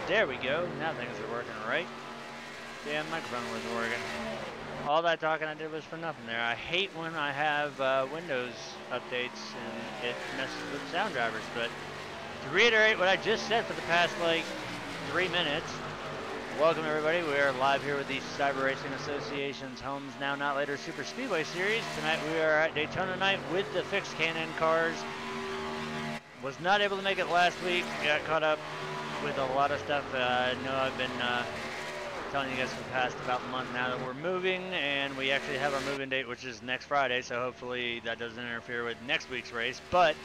There we go. Now things are working right. Damn, microphone wasn't working. All that talking I did was for nothing there. I hate when I have Windows updates and it messes with sound drivers, but to reiterate what I just said for the past, like, 3 minutes, welcome everybody. We are live here with the Cyber Racing Association's Homes Now Not Later Super Speedway Series. Tonight we are at Daytona night with the fixed K&N cars. Was not able to make it last week. Got caught up with a lot of stuff. I know I've been telling you guys for the past about a month now that we're moving, and we actually have our moving date, which is next Friday, so hopefully that doesn't interfere with next week's race. But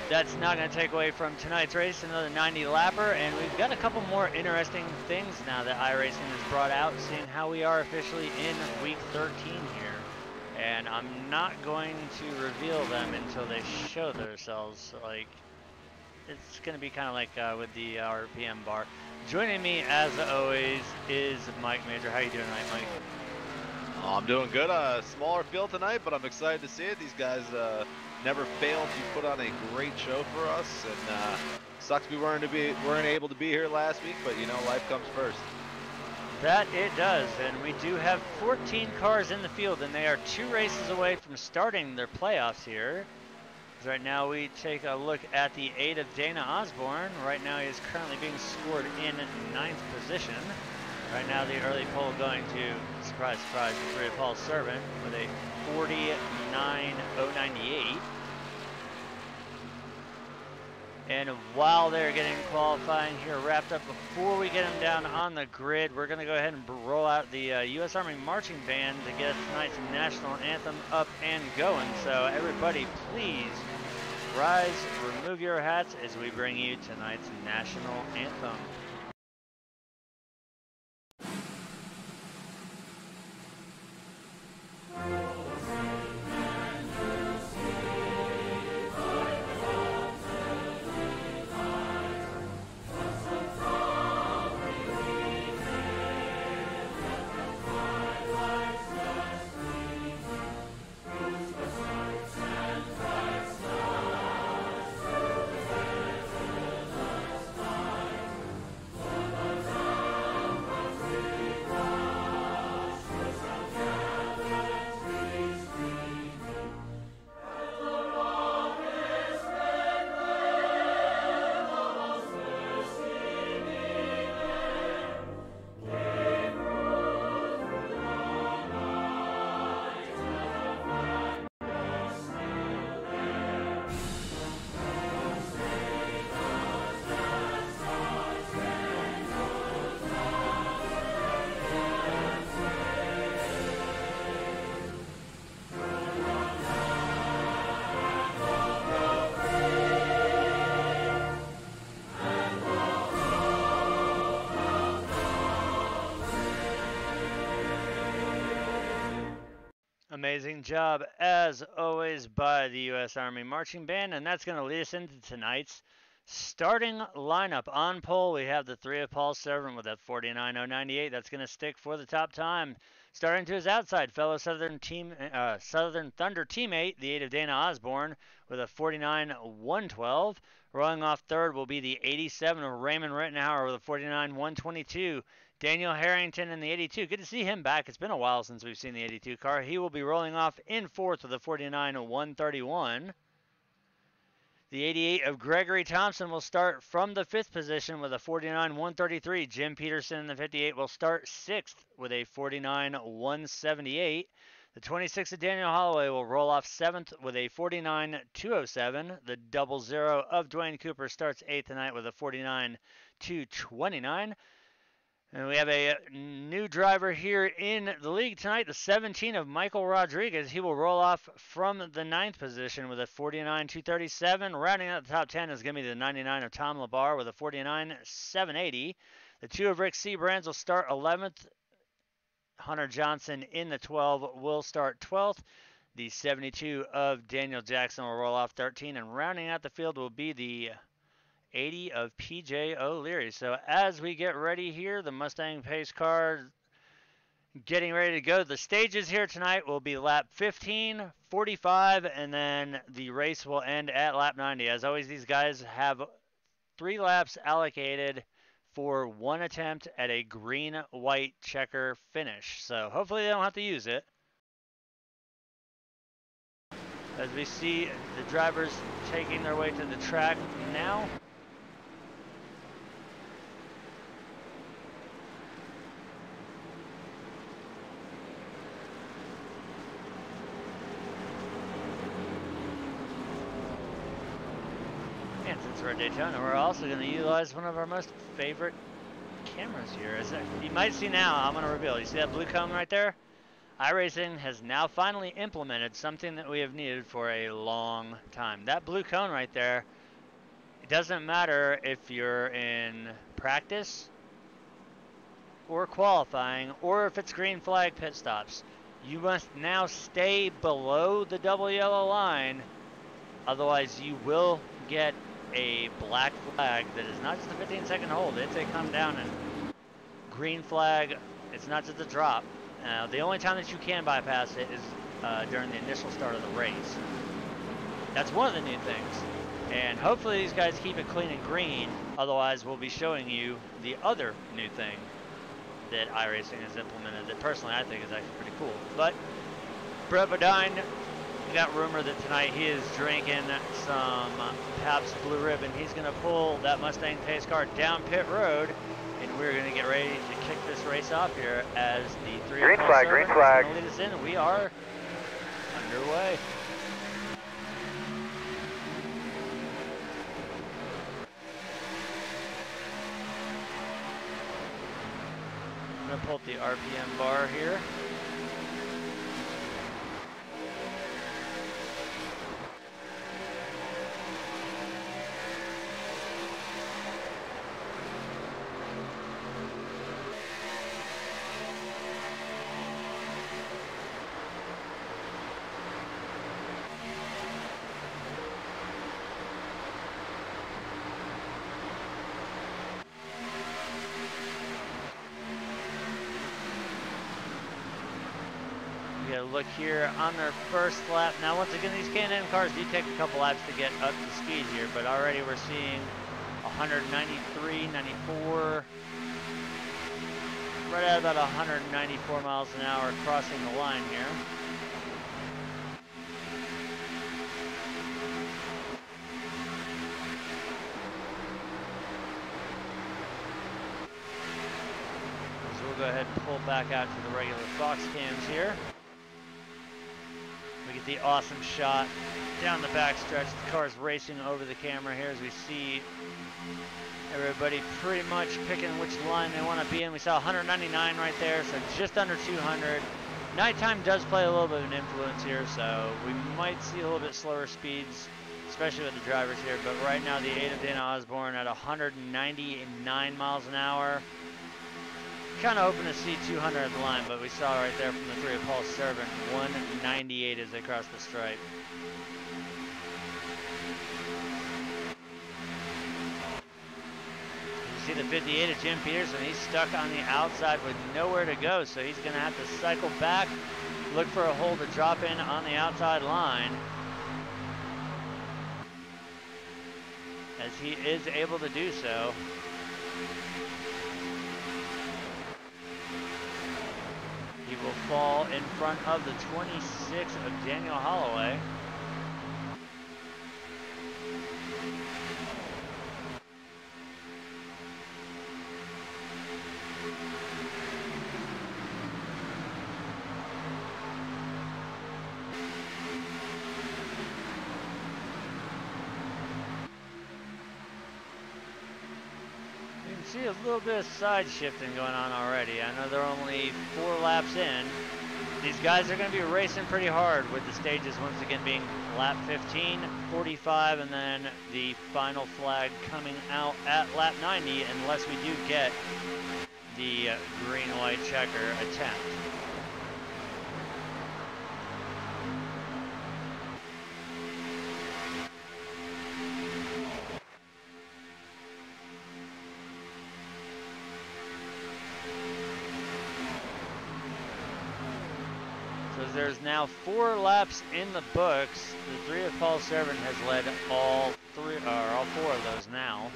that's not going to take away from tonight's race, another 90 lapper, and we've got a couple more interesting things now that iRacing has brought out, seeing how we are officially in week 13 here. And I'm not going to reveal them until they show themselves. Like, it's going to be kind of like with the RPM bar. Joining me, as always, is Mike Major. How you doing tonight, Mike? Oh, I'm doing good. Smaller field tonight, but I'm excited to see it. These guys never fail to put on a great show for us, and sucks we weren't able to be here last week, but you know, life comes first. That it does, and we do have 14 cars in the field, and they are 2 races away from starting their playoffs here. Right now we take a look at the 8 of Dana Osborne. Right now he is currently being scored in 9th position. Right now the early pole going to, surprise, surprise, the 3 of Paul Servant with a 49.098. And while they're getting qualifying here wrapped up, before we get them down on the grid, we're going to go ahead and roll out the U.S. Army Marching Band to get tonight's national anthem up and going. So everybody, please rise, remove your hats as we bring you tonight's national anthem. Amazing job, as always, by the U.S. Army Marching Band, and that's going to lead us into tonight's starting lineup. On pole, we have the 3 of Paul Servant with that 49.098. That's going to stick for the top time. Starting to his outside, fellow Southern Thunder teammate, the 8 of Dana Osborne, with a 49.112. Rolling off third will be the 87 of Raymond Rittenhauer with a 49.122. Daniel Harrington in the 82. Good to see him back. It's been a while since we've seen the 82 car. He will be rolling off in fourth with a 49.131. The 88 of Gregory Thompson will start from the 5th position with a 49.133. Jim Peterson in the 58 will start 6th with a 49.178. The 26 of Daniel Holloway will roll off 7th with a 49.207. The 00 of Dwayne Cooper starts 8th tonight with a 49.229. And we have a new driver here in the league tonight, the 17 of Michael Rodriguez. He will roll off from the 9th position with a 49.237. Rounding out the top 10 is going to be the 99 of Tom Labar with a 49.780. The 2 of Rick Seabrands will start 11th. Hunter Johnson in the 12 will start 12th. The 72 of Daniel Jackson will roll off 13. And rounding out the field will be the 80 of PJ O'Leary. So as we get ready here, the Mustang pace car getting ready to go. The stages here tonight will be lap 15, 45, and then the race will end at lap 90. As always, these guys have 3 laps allocated for one attempt at a green-white checker finish. So hopefully they don't have to use it. As we see the drivers taking their way to the track now. And since we're at Daytona, we're also going to utilize one of our most favorite cameras here. You might see now, I'm going to reveal. You see that blue cone right there? iRacing has now finally implemented something that we have needed for a long time. That blue cone right there, it doesn't matter if you're in practice or qualifying or if it's green flag pit stops. You must now stay below the double yellow line, otherwise you will get a black flag that is not just a 15-second hold, it's a come down and green flag. It's not just a drop. The only time that you can bypass it is during the initial start of the race. That's one of the new things. And hopefully these guys keep it clean and green, otherwise we'll be showing you the other new thing that iRacing has implemented that personally I think is actually pretty cool. But Brett Bodine, we got rumor that tonight he is drinking some Pabst Blue Ribbon. He's going to pull that Mustang pace car down pit road, and we're going to get ready to kick this race off here as the three green flag is going to lead us in, and we are underway. I'm going to pull up the RPM bar here. Look here on their first lap. Now once again, these K&N cars do take a couple laps to get up to speed here, but already we're seeing 193, 94, right at about 194 miles an hour crossing the line here. So we'll go ahead and pull back out to the regular Fox cams here. We get the awesome shot down the backstretch. The car's racing over the camera here as we see everybody pretty much picking which line they want to be in. We saw 199 right there, so just under 200. Nighttime does play a little bit of an influence here, so we might see a little bit slower speeds, especially with the drivers here. But right now, the 8 of Dana Osborne at 199 miles an hour. Kind of hoping to see 200 at the line, but we saw right there from the 3 of Paul Servant, 198 as they cross the stripe. You see the 58 of Jim Peterson, he's stuck on the outside with nowhere to go, so he's going to have to cycle back, look for a hole to drop in on the outside line. As he is able to do so. He will fall in front of the 26 of Daniel Holloway. See a little bit of side shifting going on already. I know they're only 4 laps in. These guys are going to be racing pretty hard with the stages once again being lap 15, 45, and then the final flag coming out at lap 90 unless we do get the green-white checker attempt. There's now 4 laps in the books. The 3 of Paul Servant has led all 4 of those now.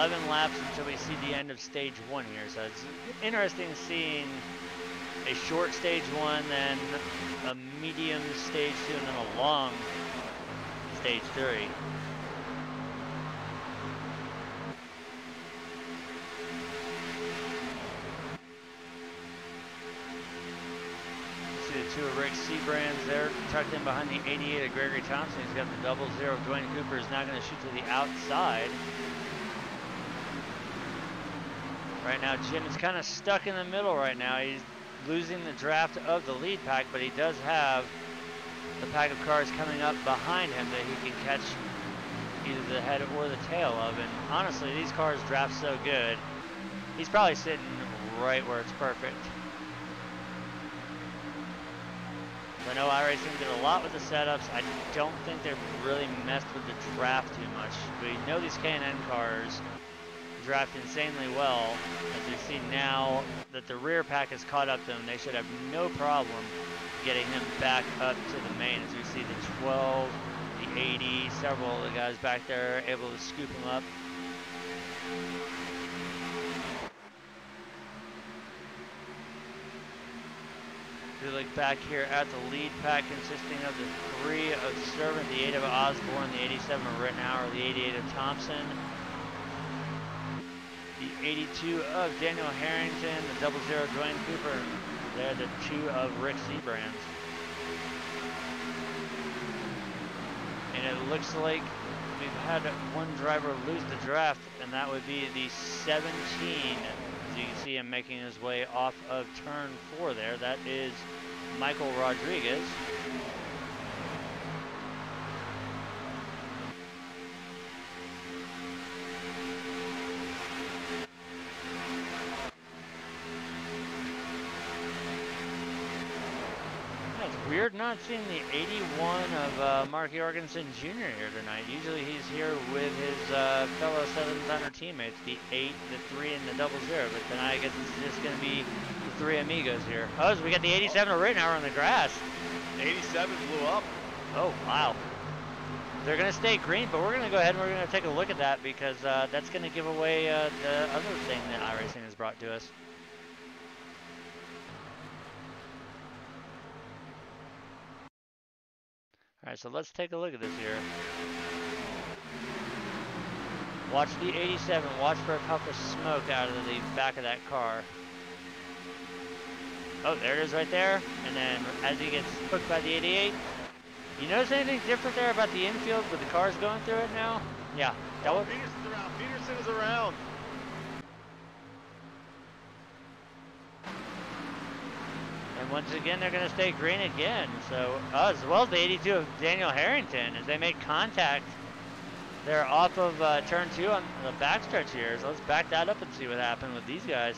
11 laps until we see the end of stage 1 here. So it's interesting seeing a short stage 1, then a medium stage 2, and then a long stage 3. See the two of Rick Seabrands there tucked in behind the 88 of Gregory Thompson. He's got the 00 of Dwayne Cooper. Is now going to shoot to the outside. Right now, Jim is kind of stuck in the middle right now. He's losing the draft of the lead pack, but he does have the pack of cars coming up behind him that he can catch either the head or the tail of. And honestly, these cars draft so good. He's probably sitting right where it's perfect. I know iRacing did a lot with the setups. I don't think they've really messed with the draft too much. We know these K&N cars draft insanely well. As we see now that the rear pack has caught up to them, they should have no problem getting him back up to the main. As we see the 12, the 80, several of the guys back there able to scoop him up. We look back here at the lead pack consisting of the 3 of Servant, the 8 of Osborne, the 87 of Rittenhour, the 88 of Thompson, the 82 of Daniel Harrington, the 00 Dwayne Cooper. They're the 2 of Rick Seabrands. And it looks like we've had one driver lose the draft, and that would be the 17. As you can see him making his way off of turn 4 there. That is Michael Rodriguez. Weird not seeing the 81 of Mark Jorgensen Jr. here tonight. Usually he's here with his fellow 700 teammates, the 8, the 3, and the 00. But tonight I guess it's just going to be the 3 amigos here. Oh, so we got the 87 of Rittenhour on the grass. 87 blew up. Oh, wow. They're going to stay green, but we're going to go ahead and we're going to take a look at that because that's going to give away the other thing that iRacing has brought to us. All right, so let's take a look at this here. Watch the 87. Watch for a puff of smoke out of the back of that car. Oh, there it is right there. And then as he gets hooked by the 88, you notice anything different there about the infield with the cars going through it now? Yeah. That was Peterson's around. Peterson is around. And once again, they're going to stay green again. So, as well as the 82 of Daniel Harrington, as they make contact, they're off of turn 2 on the backstretch here. So let's back that up and see what happened with these guys.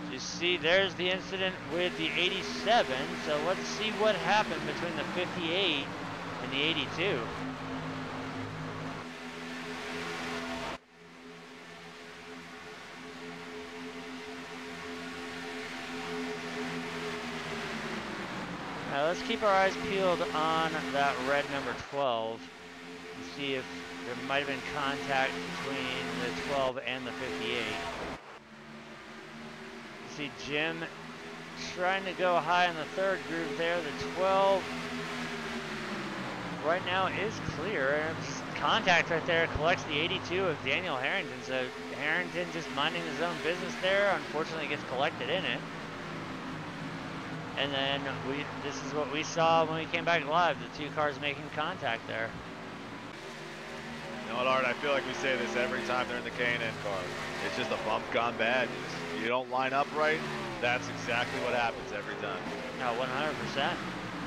You see, there's the incident with the 87. So let's see what happened between the 58 and the 82. Now let's keep our eyes peeled on that red number 12 and see if there might have been contact between the 12 and the 58. You see Jim trying to go high in the third groove there. The 12 right now is clear. Contact right there collects the 82 of Daniel Harrington. So Harrington just minding his own business there. Unfortunately gets collected in it. And then this is what we saw when we came back live, the 2 cars making contact there. You know what, Art, I feel like we say this every time they're in the K&N car. It's just a bump gone bad. You don't line up right, that's exactly what happens every time. No, 100%.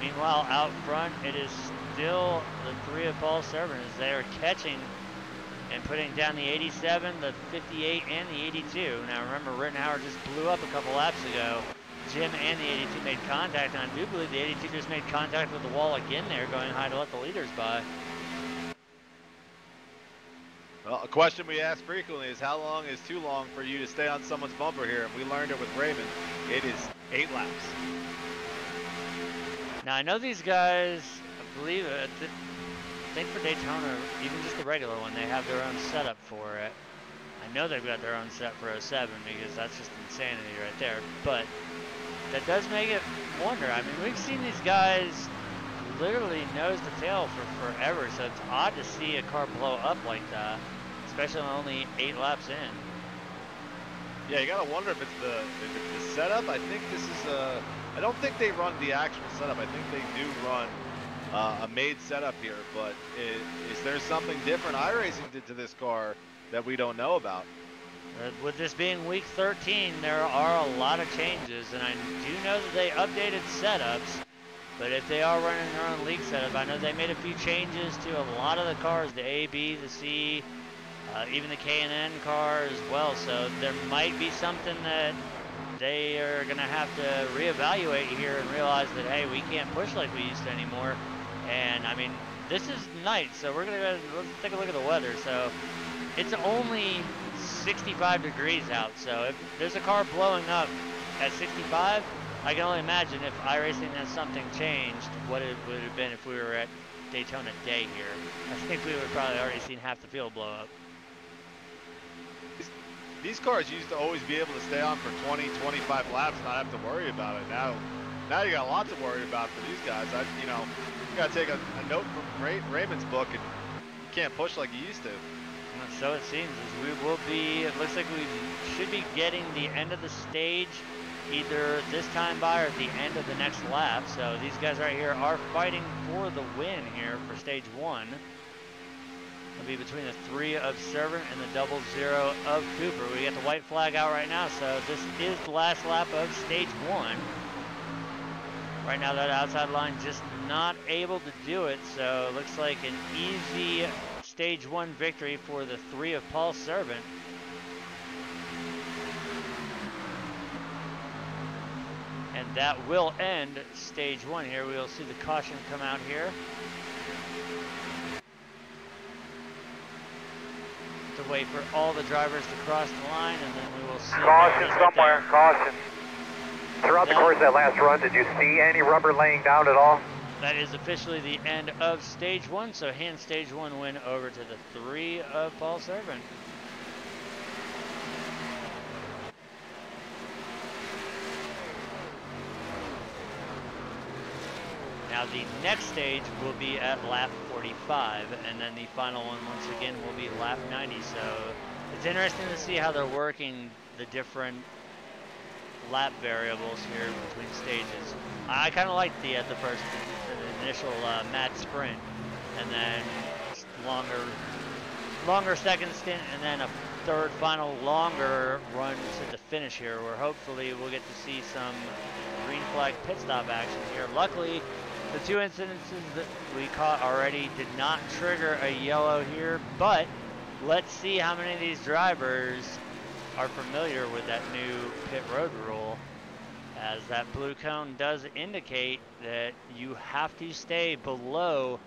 Meanwhile, out front, it is still the 3 of Paul Servant as they are catching and putting down the 87, the 58, and the 82. Now remember, Rittenhour just blew up a couple laps ago. Jim and the 82 made contact, and I do believe the 82 just made contact with the wall again there, going high to let the leaders by. Well, a question we ask frequently is how long is too long for you to stay on someone's bumper here? And we learned it with Raymond. It is 8 laps. Now I know these guys, I believe think for Daytona, even just the regular one, they have their own setup for it. I know they've got their own set for 07 because that's just insanity right there. But that does make it wonder. I mean, we've seen these guys literally nose to tail for forever, so it's odd to see a car blow up like that, especially only 8 laps in. Yeah, you gotta wonder if it's the setup. I think this is I don't think they run the actual setup. I think they do run a made setup here, but is there something different iRacing did to this car that we don't know about? With this being week 13, there are a lot of changes, and I do know that they updated setups, but if they are running their own league setup, I know they made a few changes to a lot of the cars, the A, B, the C, even the K&N car as well, so there might be something that they are going to have to reevaluate here and realize that, hey, we can't push like we used to anymore. And, I mean, this is night, so we're going to let's take a look at the weather. So it's only 65 degrees out, so if there's a car blowing up at 65, I can only imagine if iRacing has something changed, what it would have been if we were at Daytona Day here. I think we would have probably already seen half the field blow up. These cars used to always be able to stay on for 20, 25 laps, not have to worry about it. Now you got a lot to worry about for these guys. You got to take a note from Raymond's book, and you can't push like you used to. So it seems as we will be, it looks like we should be getting the end of the stage either this time by or at the end of the next lap. So these guys right here are fighting for the win here for stage 1. It'll be between the 3 of Servant and the 00 of Cooper. We got the white flag out right now, so this is the last lap of stage 1. Right now that outside line just not able to do it, so it looks like an easy stage 1 victory for the 3 of Paul Servant. And that will end stage 1 here. We'll see the caution come out here. To wait for all the drivers to cross the line, and then we will see. Caution somewhere, caution. Throughout the course of that last run, did you see any rubber laying down at all? That is officially the end of stage 1, so hand stage 1 win over to the 3 of Paul Servant. Now the next stage will be at lap 45, and then the final one once again will be lap 90. So it's interesting to see how they're working the different lap variables here between stages. I kind of like the first, the initial mad sprint, and then longer second stint, and then a third final longer run to the finish here, where hopefully we'll get to see some green flag pit stop action here. Luckily, the 2 incidences that we caught already did not trigger a yellow here, but let's see how many of these drivers are familiar with that new pit road rule, as that blue cone does indicate that you have to stay below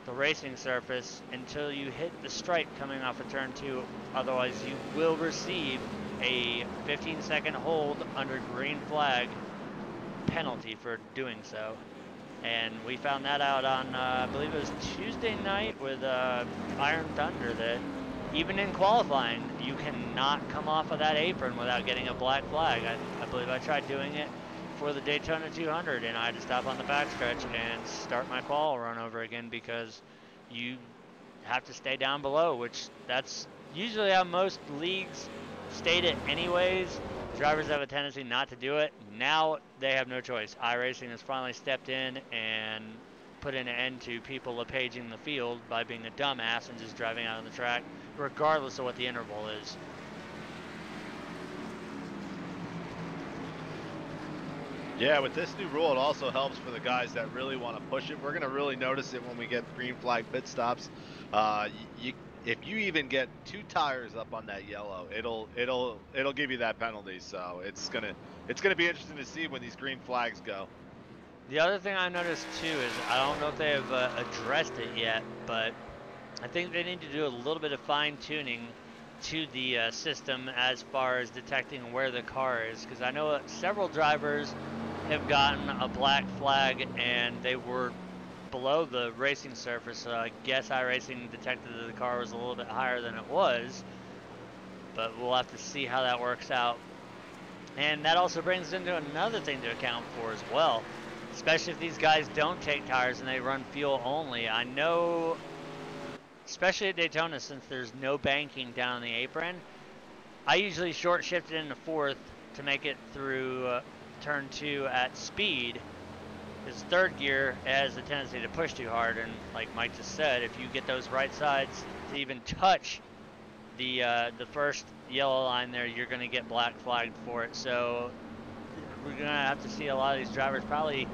the racing surface until you hit the stripe coming off of turn 2. Otherwise, you will receive a 15-second hold under green flag penalty for doing so. And we found that out on, I believe it was Tuesday night with Iron Thunder, that even in qualifying, you cannot come off of that apron without getting a black flag. I believe I tried doing it for the Daytona 200, and I had to stop on the backstretch and start my qual run over again, because you have to stay down below, which that's usually how most leagues state it anyways. Drivers have a tendency not to do it. Now they have no choice. iRacing has finally stepped in and put an end to people lepaging the field by being a dumbass and just driving out on the track, regardless of what the interval is. Yeah, with this new rule, it also helps for the guys that really want to push it. We're going to really notice it when we get green flag pit stops. If you even get 2 tires up on that yellow, it'll give you that penalty. So it's gonna be interesting to see when these green flags go. The other thing I noticed too is, I don't know if they have addressed it yet, but I think they need to do a little bit of fine tuning to the system as far as detecting where the car is, because I know several drivers have gotten a black flag and they were below the racing surface, so I guess iRacing detected that the car was a little bit higher than it was, but we'll have to see how that works out. And that also brings into another thing to account for as well, especially if these guys don't take tires and they run fuel only. I know, especially at Daytona, since there's no banking down the apron, I usually short shift it into fourth to make it through turn 2 at speed. Because third gear has a tendency to push too hard, and like Mike just said, if you get those right sides to even touch the first yellow line there, you're going to get black flagged for it. So we're going to have to see a lot of these drivers probably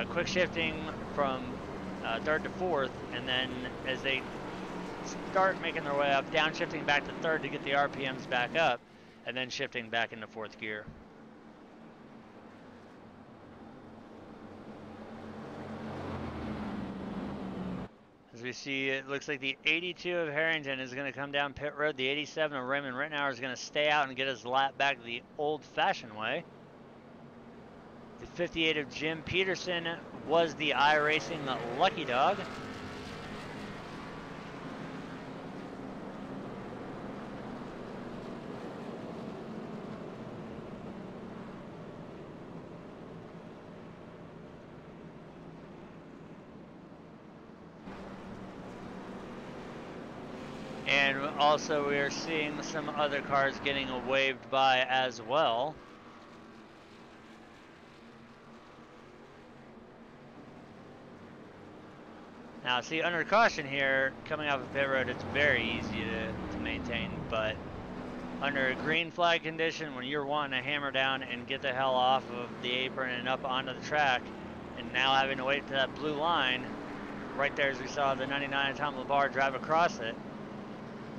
quick shifting from third to fourth, and then as they start making their way up, downshifting back to third to get the RPMs back up, and then shifting back into fourth gear. As we see, it looks like the 82 of Harrington is going to come down pit road. The 87 of Raymond Rittenauer is going to stay out and get his lap back the old-fashioned way. The 58 of Jim Peterson was the iRacing lucky dog. And also we are seeing some other cars getting waved by as well. Now see, under caution here, coming off of pit road, it's very easy to maintain, but under a green flag condition, when you're wanting to hammer down and get the hell off of the apron and up onto the track, and now having to wait for that blue line, right there as we saw the 99 Tom LeBar drive across it,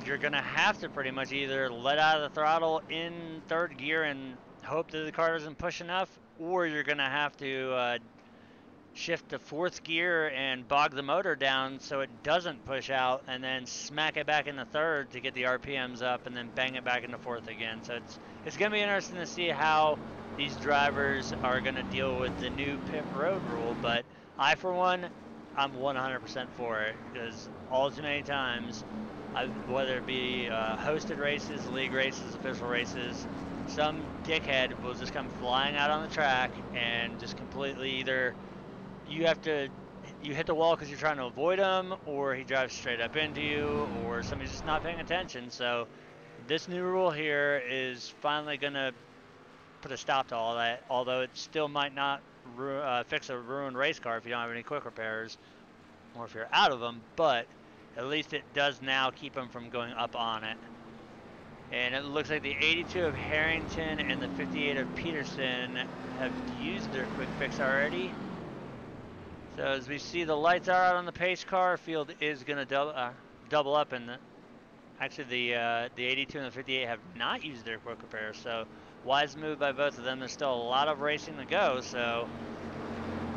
you're going to have to pretty much either let out of the throttle in third gear and hope that the car doesn't push enough, or you're going to have to shift to fourth gear and bog the motor down so it doesn't push out, and then smack it back into third to get the RPMs up, and then bang it back into fourth again. So it's going to be interesting to see how these drivers are going to deal with the new pit road rule, but I, for one, I'm 100% for it, because all too many times, whether it be hosted races, league races, official races, some dickhead will just come flying out on the track and just completely either you hit the wall because you're trying to avoid him, or he drives straight up into you, or somebody's just not paying attention. So this new rule here is finally going to put a stop to all that, although it still might not fix a ruined race car if you don't have any quick repairs, or if you're out of them, but at least it does now keep them from going up on it. And it looks like the 82 of Harrington and the 58 of Peterson have used their quick fix already. So as we see, the lights are out on the pace car. Field is going to double up, and actually the 82 and the 58 have not used their quick repair. So wise move by both of them. There's still a lot of racing to go, so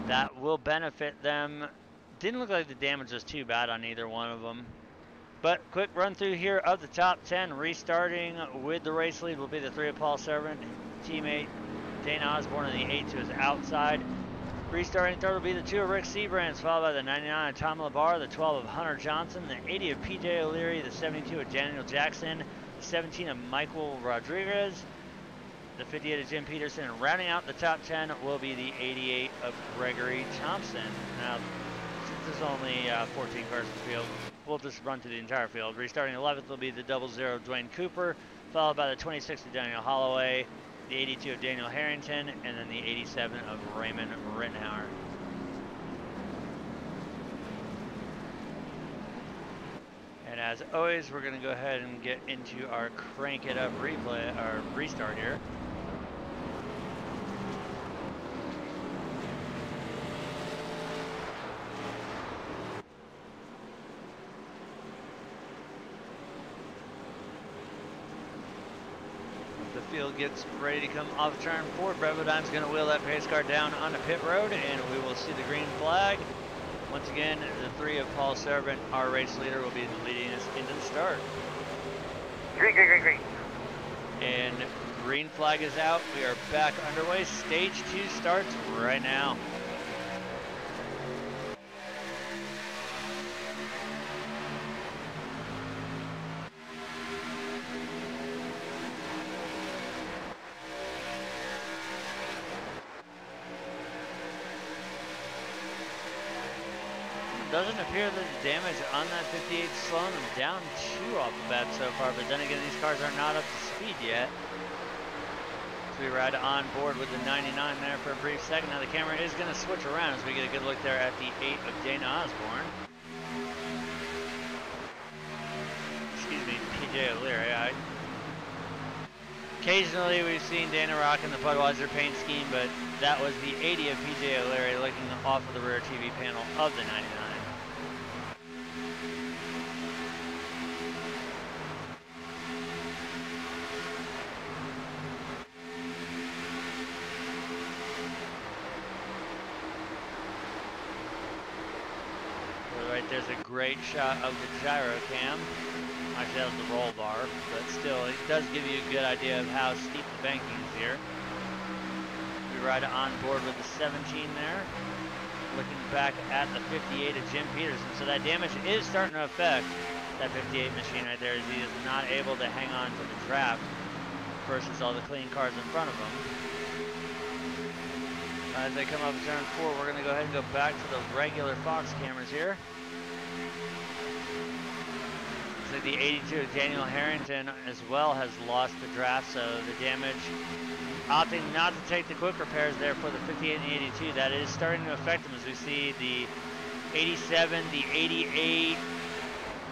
that will benefit them. Didn't look like the damage was too bad on either one of them. But quick run through here of the top 10. Restarting with the race lead will be the 3 of Paul Servant. Teammate Dane Osborne, and the 82 is outside. Restarting third will be the 2 of Rick Sebrands, followed by the 99 of Tom LeBar, the 12 of Hunter Johnson, the 80 of PJ O'Leary, the 72 of Daniel Jackson, the 17 of Michael Rodriguez, the 58 of Jim Peterson, and rounding out the top 10 will be the 88 of Gregory Thompson. Now, since there's only 14 cars in the field, we'll just run through the entire field. Restarting 11th will be the 00 of Dwayne Cooper, followed by the 26 of Daniel Holloway, the 82 of Daniel Harrington, and then the 87 of Raymond Rittenauer. And as always, we're going to go ahead and get into our crank it up replay, our restart here. Field gets ready to come off turn 4. Brett Bodime's going to wheel that pace car down onto pit road, and we will see the green flag. Once again, the 3 of Paul Servant, our race leader, will be leading us into the start. Green, green, green, green. And green flag is out. We are back underway. Stage 2 starts right now. doesn't appear that the damage on that 58 is slowing them down too off the bat so far, but then again, these cars are not up to speed yet. So we ride on board with the 99 there for a brief second. Now the camera is going to switch around as we get a good look there at the 8 of Dana Osborne. Excuse me, PJ O'Leary. Occasionally we've seen Dana rocking the Budweiser paint scheme, but that was the 80 of PJ O'Leary looking off of the rear TV panel of the 99. Right there's a great shot of the gyro cam. Actually, that was the roll bar, but still, it does give you a good idea of how steep the banking is here. We ride on board with the 17 there. Looking back at the 58 of Jim Peterson. So that damage is starting to affect that 58 machine right there, as he is not able to hang on to the draft versus all the clean cars in front of him. As they come up turn 4, we're going to go ahead and go back to the regular Fox cameras here. So the 82 of Daniel Harrington as well has lost the draft, so the damage, opting not to take the quick repairs there for the 58 and the 82, that is starting to affect them as we see the 87, the 88,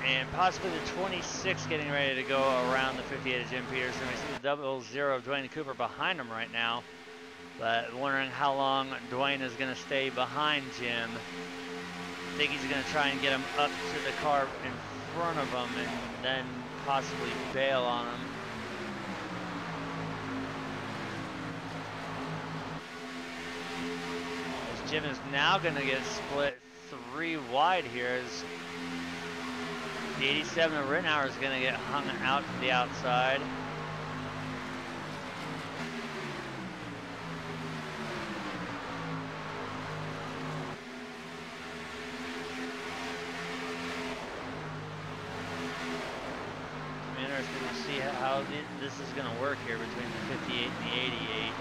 and possibly the 26 getting ready to go around the 58 of Jim Peterson. We see the 00 of Dwayne Cooper behind him right now, but wondering how long Dwayne is going to stay behind Jim. I think he's going to try and get him up to the car in front of him and then possibly bail on him. As Jim is now going to get split 3 wide here, as the 87 of Rittenauer is going to get hung out to the outside. Interesting to see how this is going to work here between the 58 and the 88.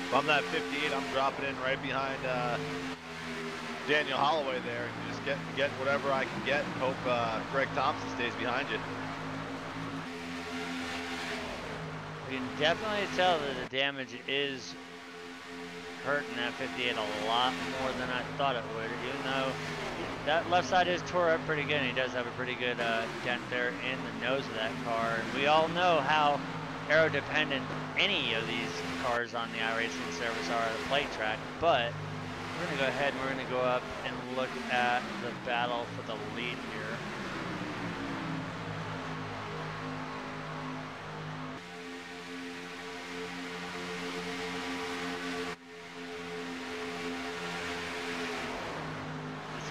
If I'm that 58, I'm dropping in right behind Daniel Holloway there, and just get whatever I can get, and hope Greg Thompson stays behind you. We can definitely tell that the damage is hurting that 58 a lot more than I thought it would, even though that left side is tore up pretty good, and he does have a pretty good dent there in the nose of that car. And we all know how aero dependent any of these cars on the iRacing service are at a plate track, but we're going to go ahead and we're going to go up and look at the battle for the lead here.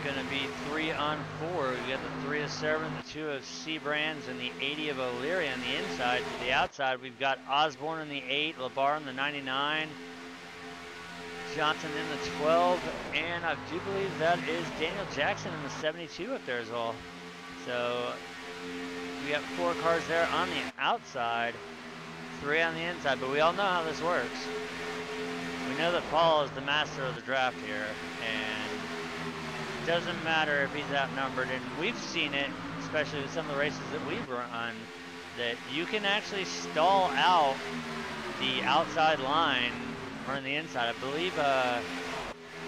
Going to be 3 on 4. We got the 3 of Servant, the 2 of Seabrands, and the 80 of O'Leary on the inside. To the outside, we've got Osborne in the 8, Labar in the 99, Johnson in the 12, and I do believe that is Daniel Jackson in the 72 up there as well. So we got 4 cars there on the outside, 3 on the inside, but we all know how this works. We know that Paul is the master of the draft here, and doesn't matter if he's outnumbered, and we've seen it, especially with some of the races that we've run, that you can actually stall out the outside line or on the inside. I believe, I'm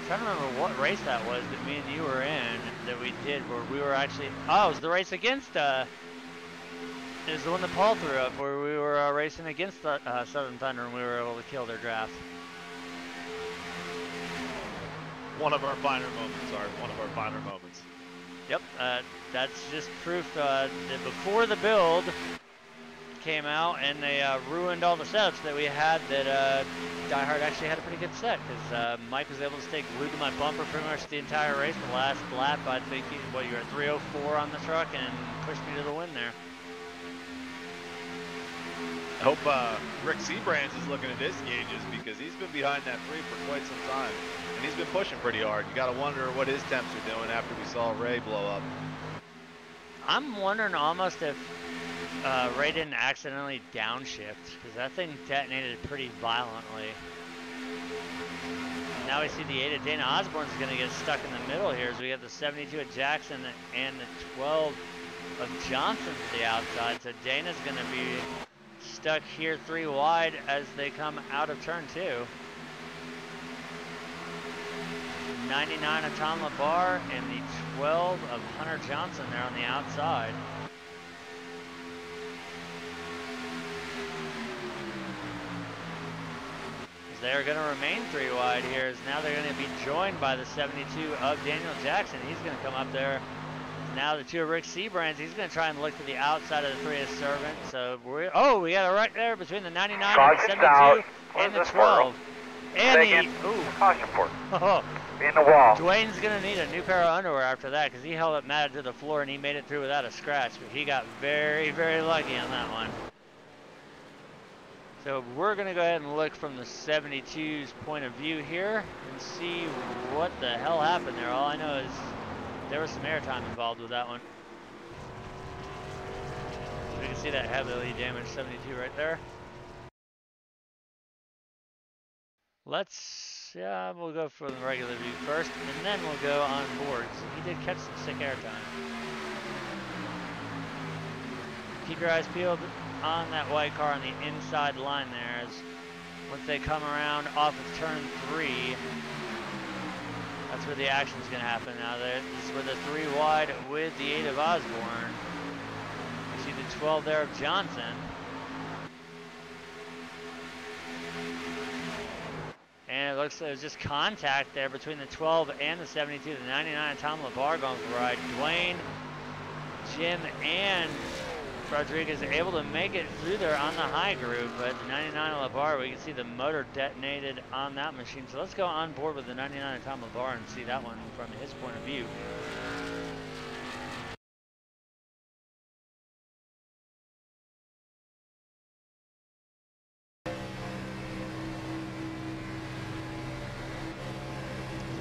trying to remember what race that was that me and you were in that we did, where we were actually, oh, it was the race against, it was the one that Paul threw up, where we were racing against Southern Thunder, and we were able to kill their draft. One of our finer moments, Art. One of our finer moments. Yep, that's just proof that before the build came out and they ruined all the setups that we had, that Die Hard actually had a pretty good set, because Mike was able to stay glued to my bumper pretty much the entire race. The last lap, I think, what, you were at 304 on the truck and pushed me to the win there. I hope Rick Seabrands is looking at his gauges, because he's been behind that 3 for quite some time. And he's been pushing pretty hard. You got to wonder what his temps are doing after we saw Ray blow up. I'm wondering almost if Ray didn't accidentally downshift, because that thing detonated pretty violently. now we see the 8 of Dana Osborne's going to get stuck in the middle here as we have the 72 of Jackson and the 12 of Johnson to the outside. So Dana's going to be stuck here 3 wide as they come out of turn 2. 99 of Tom LaBar and the 12 of Hunter Johnson there on the outside. They're going to remain 3 wide here as now they're going to be joined by the 72 of Daniel Jackson. He's going to come up there. Now the 2 of Rick Sebrands. He's going to try and look to the outside of the 3 of Servant. So we got a right there between the 99 and the 72 and the 12. And caution for oh, in the wall. Dwayne's going to need a new pair of underwear after that because he held it matted to the floor and he made it through without a scratch. But he got very, very lucky on that one. So we're going to go ahead and look from the 72's point of view here and see what the hell happened there. All I know is there was some airtime involved with that one. So we can see that heavily damaged 72 right there. We'll go for the regular view first and then we'll go on boards. He did catch some sick airtime. Keep your eyes peeled on that white car on the inside line there as once they come around off of turn 3, that's where the action's going to happen now. This is where the 3 wide with the 8 of Osborne. You see the 12 there of Johnson. And it looks like there's just contact there between the 12 and the 72. The 99 of Tom LaBar going for a ride. Dwayne, Jim, and Rodriguez able to make it through there on the high groove, but the 99 of LaBar, we can see the motor detonated on that machine. So let's go on board with the 99 of Tom LaBar and see that one from his point of view.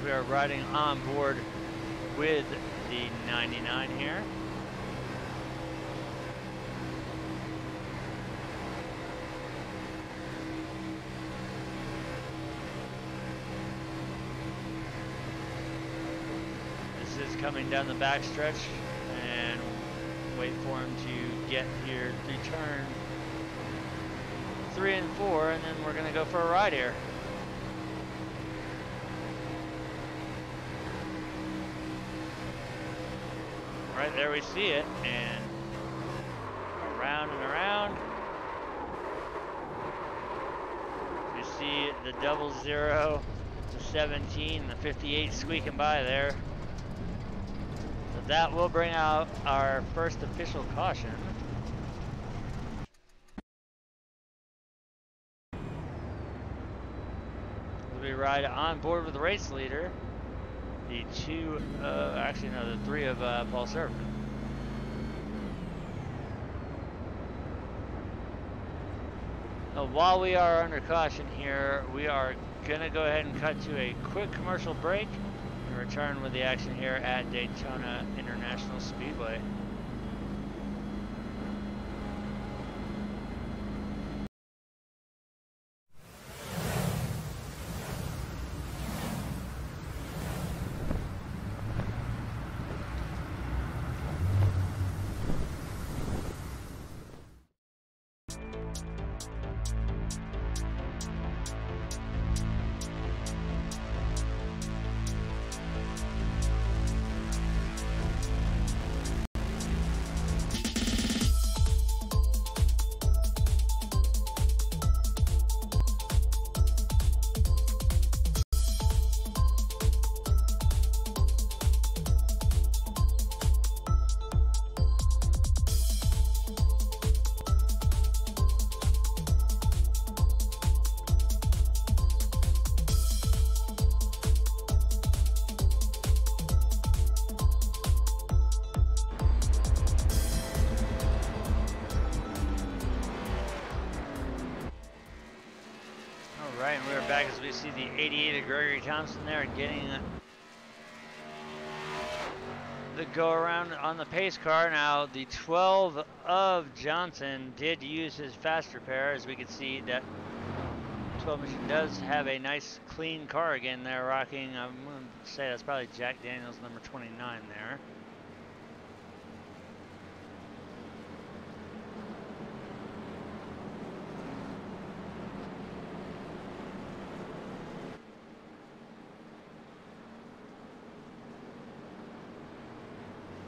We are riding on board with the 99 here. Coming down the backstretch and wait for him to get here through turn 3 and 4, and then we're going to go for a ride here. Right there we see it, and around and around. You see the 00 to 17, the 58 squeaking by there. That will bring out our first official caution. We ride on board with the race leader, the 3 of Paul Servant. While we are under caution here, we are going to go ahead and cut to a quick commercial break. Return with the action here at Daytona International Speedway. Right, and we're back as we see the 88 of Gregory Thompson there getting the go around on the pace car. Now the 12 of Johnson did use his fast repair, as we could see that Maxwell Machine does have a nice clean car again there, rocking, I'm going to say that's probably Jack Daniels, number 29 there.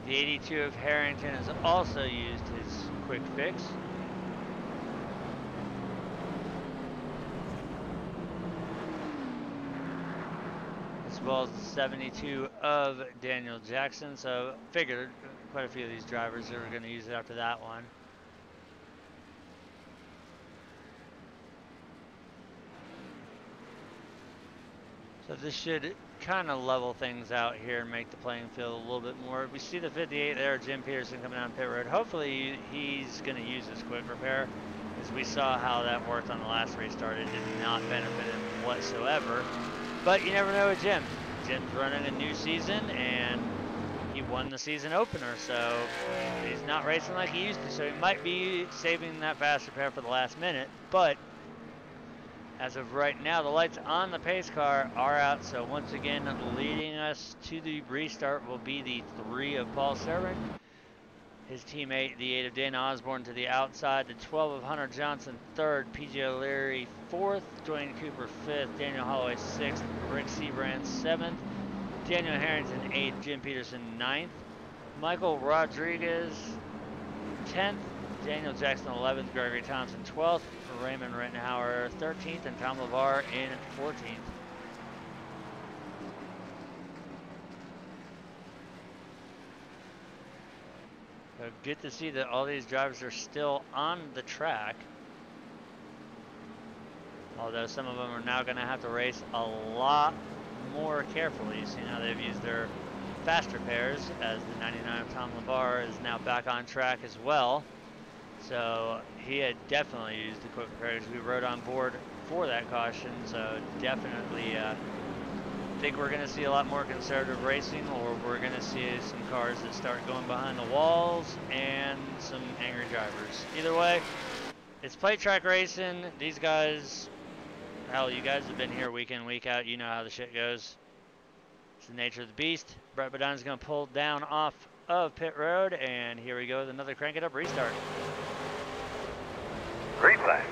The 82 of Harrington has also used his quick fix. As well as the 72 of Daniel Jackson. So figured quite a few of these drivers are going to use it after that one. So this should kind of level things out here and make the playing field a little bit more. We see the 58 there, Jim Peterson coming down pit road. Hopefully he's going to use his quick repair, as we saw how that worked on the last restart. It did not benefit him whatsoever. But you never know with Jim. Jim's running a new season and he won the season opener, so he's not racing like he used to. So he might be saving that fast repair for the last minute, but as of right now, the lights on the pace car are out, so once again, leading us to the restart will be the 3 of Paul Servant. His teammate, the 8 of Dana Osborne, to the outside. The 12 of Hunter Johnson, 3rd. PJ O'Leary, 4th. Dwayne Cooper, 5th. Daniel Holloway, 6th. Rick Seabrand, 7th. Daniel Harrington, 8th. Jim Peterson, 9th. Michael Rodriguez, 10th. Daniel Jackson, 11th. Gregory Thompson, 12th. Raymond Rittenhauer, 13th, and Tom LeVar in 14th. So good to see that all these drivers are still on the track. Although some of them are now going to have to race a lot more carefully. You see how they've used their fast repairs, as the 99 of Tom LeVar is now back on track as well. So he had definitely used the quick repairs. We rode on board for that caution, so definitely think we're going to see a lot more conservative racing, or we're going to see some cars that start going behind the walls and some angry drivers. Either way, it's plate track racing. These guys, hell, you guys have been here week in, week out. You know how the shit goes. It's the nature of the beast. Brett Badon's going to pull down off of pit road, and here we go with another crank it up restart. Green flag.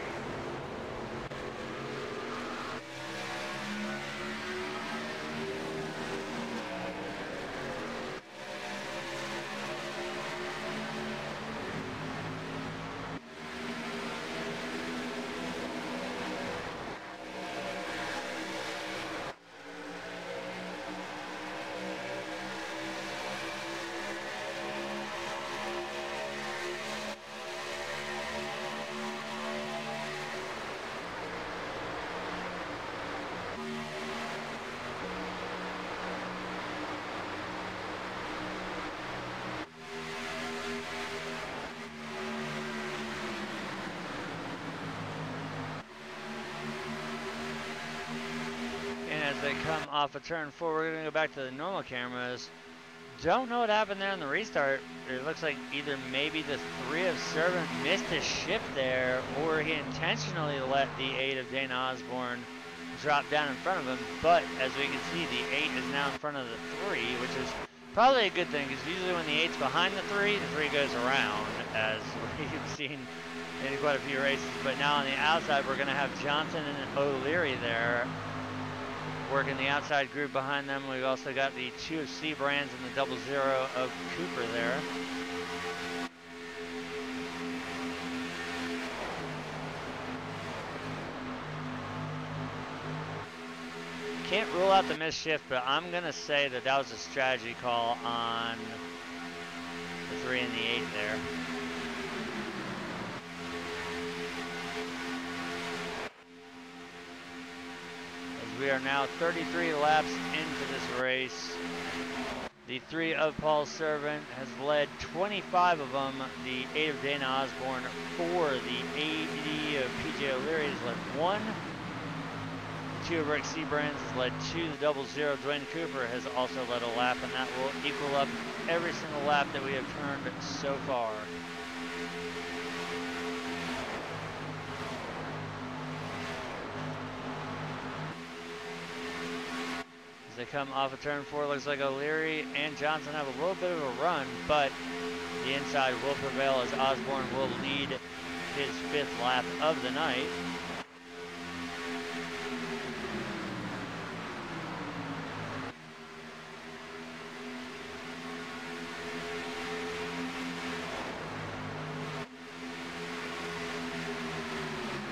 As they come off a turn 4, we're going to go back to the normal cameras. Don't know what happened there in the restart. It looks like either maybe the 3 of Servant missed his shift there, or he intentionally let the 8 of Dana Osborne drop down in front of him. But as we can see, the 8 is now in front of the 3, which is probably a good thing, because usually when the 8's behind the 3 goes around, as we've seen in quite a few races. But now on the outside, we're going to have Johnson and O'Leary there, working the outside group behind them. We've also got the 2 of Seabrands and the 00 of Cooper there. Can't rule out the missed shift, but I'm going to say that that was a strategy call on the 3 and the 8 there. We are now 33 laps into this race. The 3 of Paul Servant has led 25 of them. The 8 of Dana Osborne 4. The 80 of PJ O'Leary has led 1. The 2 of Rick Seabrands has led 2. The 00 Dwayne Cooper has also led a lap, and that will equal up every single lap that we have turned so far. they come off of turn 4. Looks like O'Leary and Johnson have a little bit of a run, but the inside will prevail as Osborne will lead his 5th lap of the night.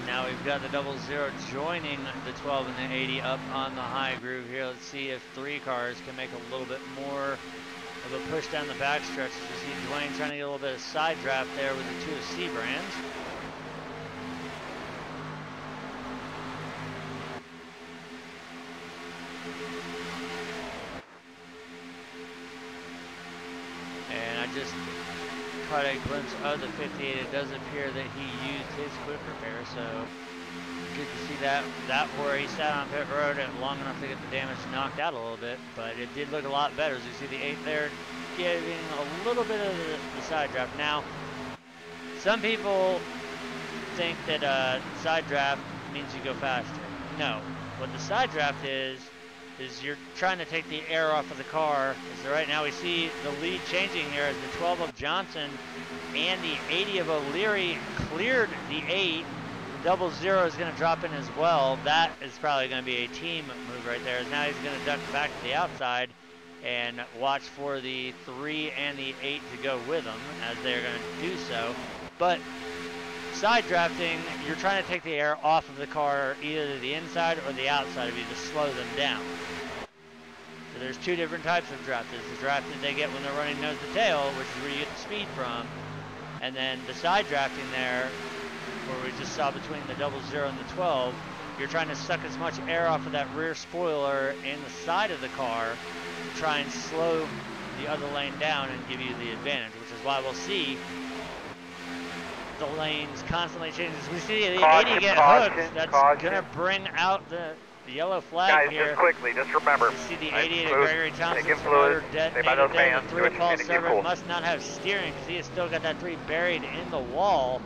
Now we've got the 00 joining the 12 and the 80 up on the high groove here. Let's see if 3 cars can make a little bit more of a push down the backstretch. You see Dwayne trying to get a little bit of side draft there with the 2 of C brands. And I just caught a glimpse of the 58. It does appear that he used his quick repair, so good to see that where he sat on pit road and long enough to get the damage knocked out a little bit, but it did look a lot better. As you see the 8 there giving a little bit of the side draft. Now, some people think that side draft means you go faster. No, what the side draft is you're trying to take the air off of the car. So right now we see the lead changing here as the 12 of Johnson and the 80 of O'Leary cleared the 8. The 00 is going to drop in as well. That is probably going to be a team move right there. Now he's going to duck back to the outside and watch for the 3 and the 8 to go with him as they're going to do so. But side drafting, you're trying to take the air off of the car, either the inside or the outside of you, to slow them down. So there's 2 different types of draft. There's the draft that they get when they're running nose to tail, which is where you get the speed from. And then the side drafting there, where we just saw between the 00 and the 12, you're trying to suck as much air off of that rear spoiler and the side of the car to try and slow the other lane down and give you the advantage, which is why we'll see the lanes constantly changing. As we see the 80 get hooked, that's going to bring out the yellow flag guys, here. Just quickly, just remember. You see the 88 of Gregory Thompson's fluid, motor detonated there. The 3 of Paul Severn must not have steering because he has still got that 3 buried in the wall.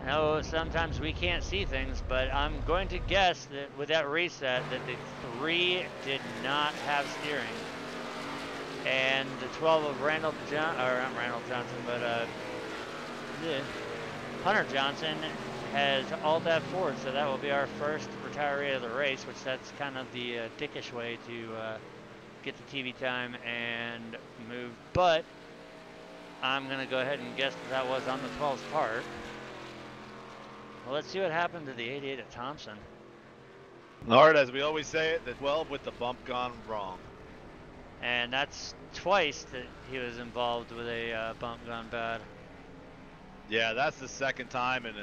I know sometimes we can't see things, but I'm going to guess that with that reset that the 3 did not have steering. And the 12 of Randall not Randall Johnson, but Hunter Johnson has alt F4, so that will be our first retiree of the race, which that's kind of the dickish way to get the TV time and move. But I'm going to go ahead and guess that was on the 12's part. Well, let's see what happened to the 88 at Thompson. Lord, as we always say it, the 12 with the bump gone wrong. And that's twice that he was involved with a bump gone bad. Yeah, that's the 2nd time, and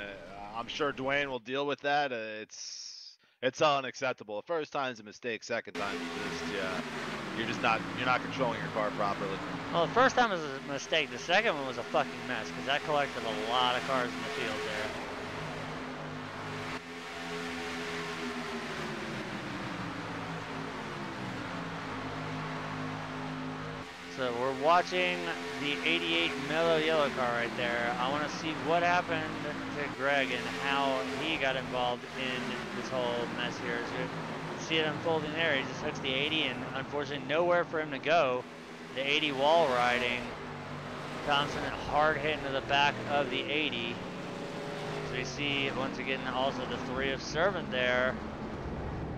I'm sure Dwayne will deal with that. It's unacceptable. The 1st time's a mistake. 2nd time, you're not controlling your car properly. Well, the 1st time was a mistake. The 2nd one was a fucking mess because that collected a lot of cars in the field there. So we're watching the 88 mellow yellow car right there. I want to see what happened to Greg and how he got involved in this whole mess here. As you see it unfolding there, he just hooks the 80 and unfortunately nowhere for him to go. The 80 wall riding. Thompson hard hit into the back of the 80. So we see once again also the 3 of Servant there.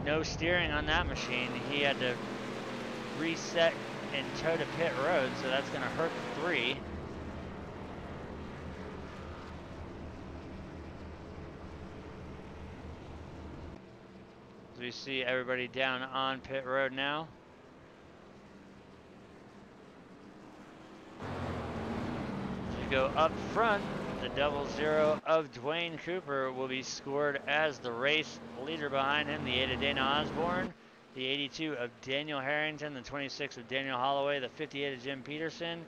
No steering on that machine. He had to reset and toe to pit road, so that's going to hurt the 3. So we see everybody down on pit road now. To go up front, the 00 of Dwayne Cooper will be scored as the race leader behind him, the 8 of Dana Osborne. The 82 of Daniel Harrington, the 26 of Daniel Holloway, the 58 of Jim Peterson,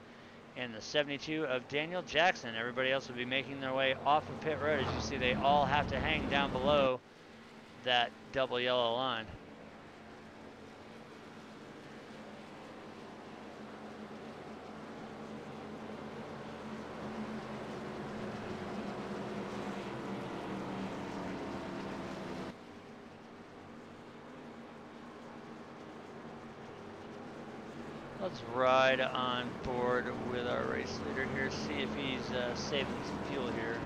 and the 72 of Daniel Jackson. Everybody else will be making their way off of pit road. As you see, they all have to hang down below that double yellow line. Let's ride on board with our race leader here, see if he's saving some fuel here.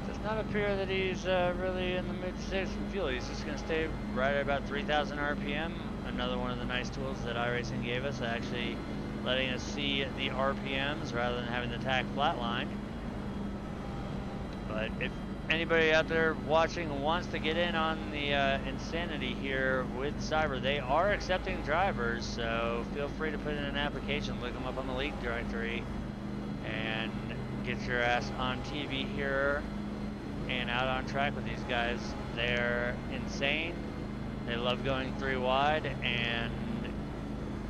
Does not appear that he's really in the mood to save some fuel. He's just going to stay right at about 3,000 RPM. Another one of the nice tools that iRacing gave us, actually letting us see the RPMs rather than having the tach flatlined. But if anybody out there watching wants to get in on the insanity here with Cyber, they are accepting drivers, so feel free to put in an application, look them up on the league directory, and get your ass on TV here and out on track with these guys. They're insane. They love going 3 wide, and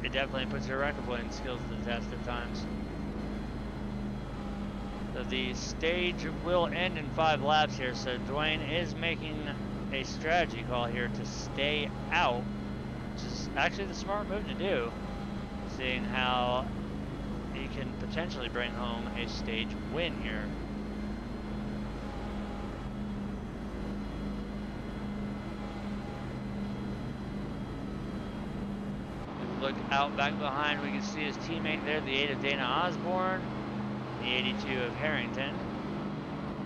it definitely puts your record playing skills to the test at times. So the stage will end in 5 laps here, so Dwayne is making a strategy call here to stay out, which is actually the smart move to do, seeing how he can potentially bring home a stage win here. Look out back behind, we can see his teammate there, the 8 of Dana Osborne, the 82 of Harrington.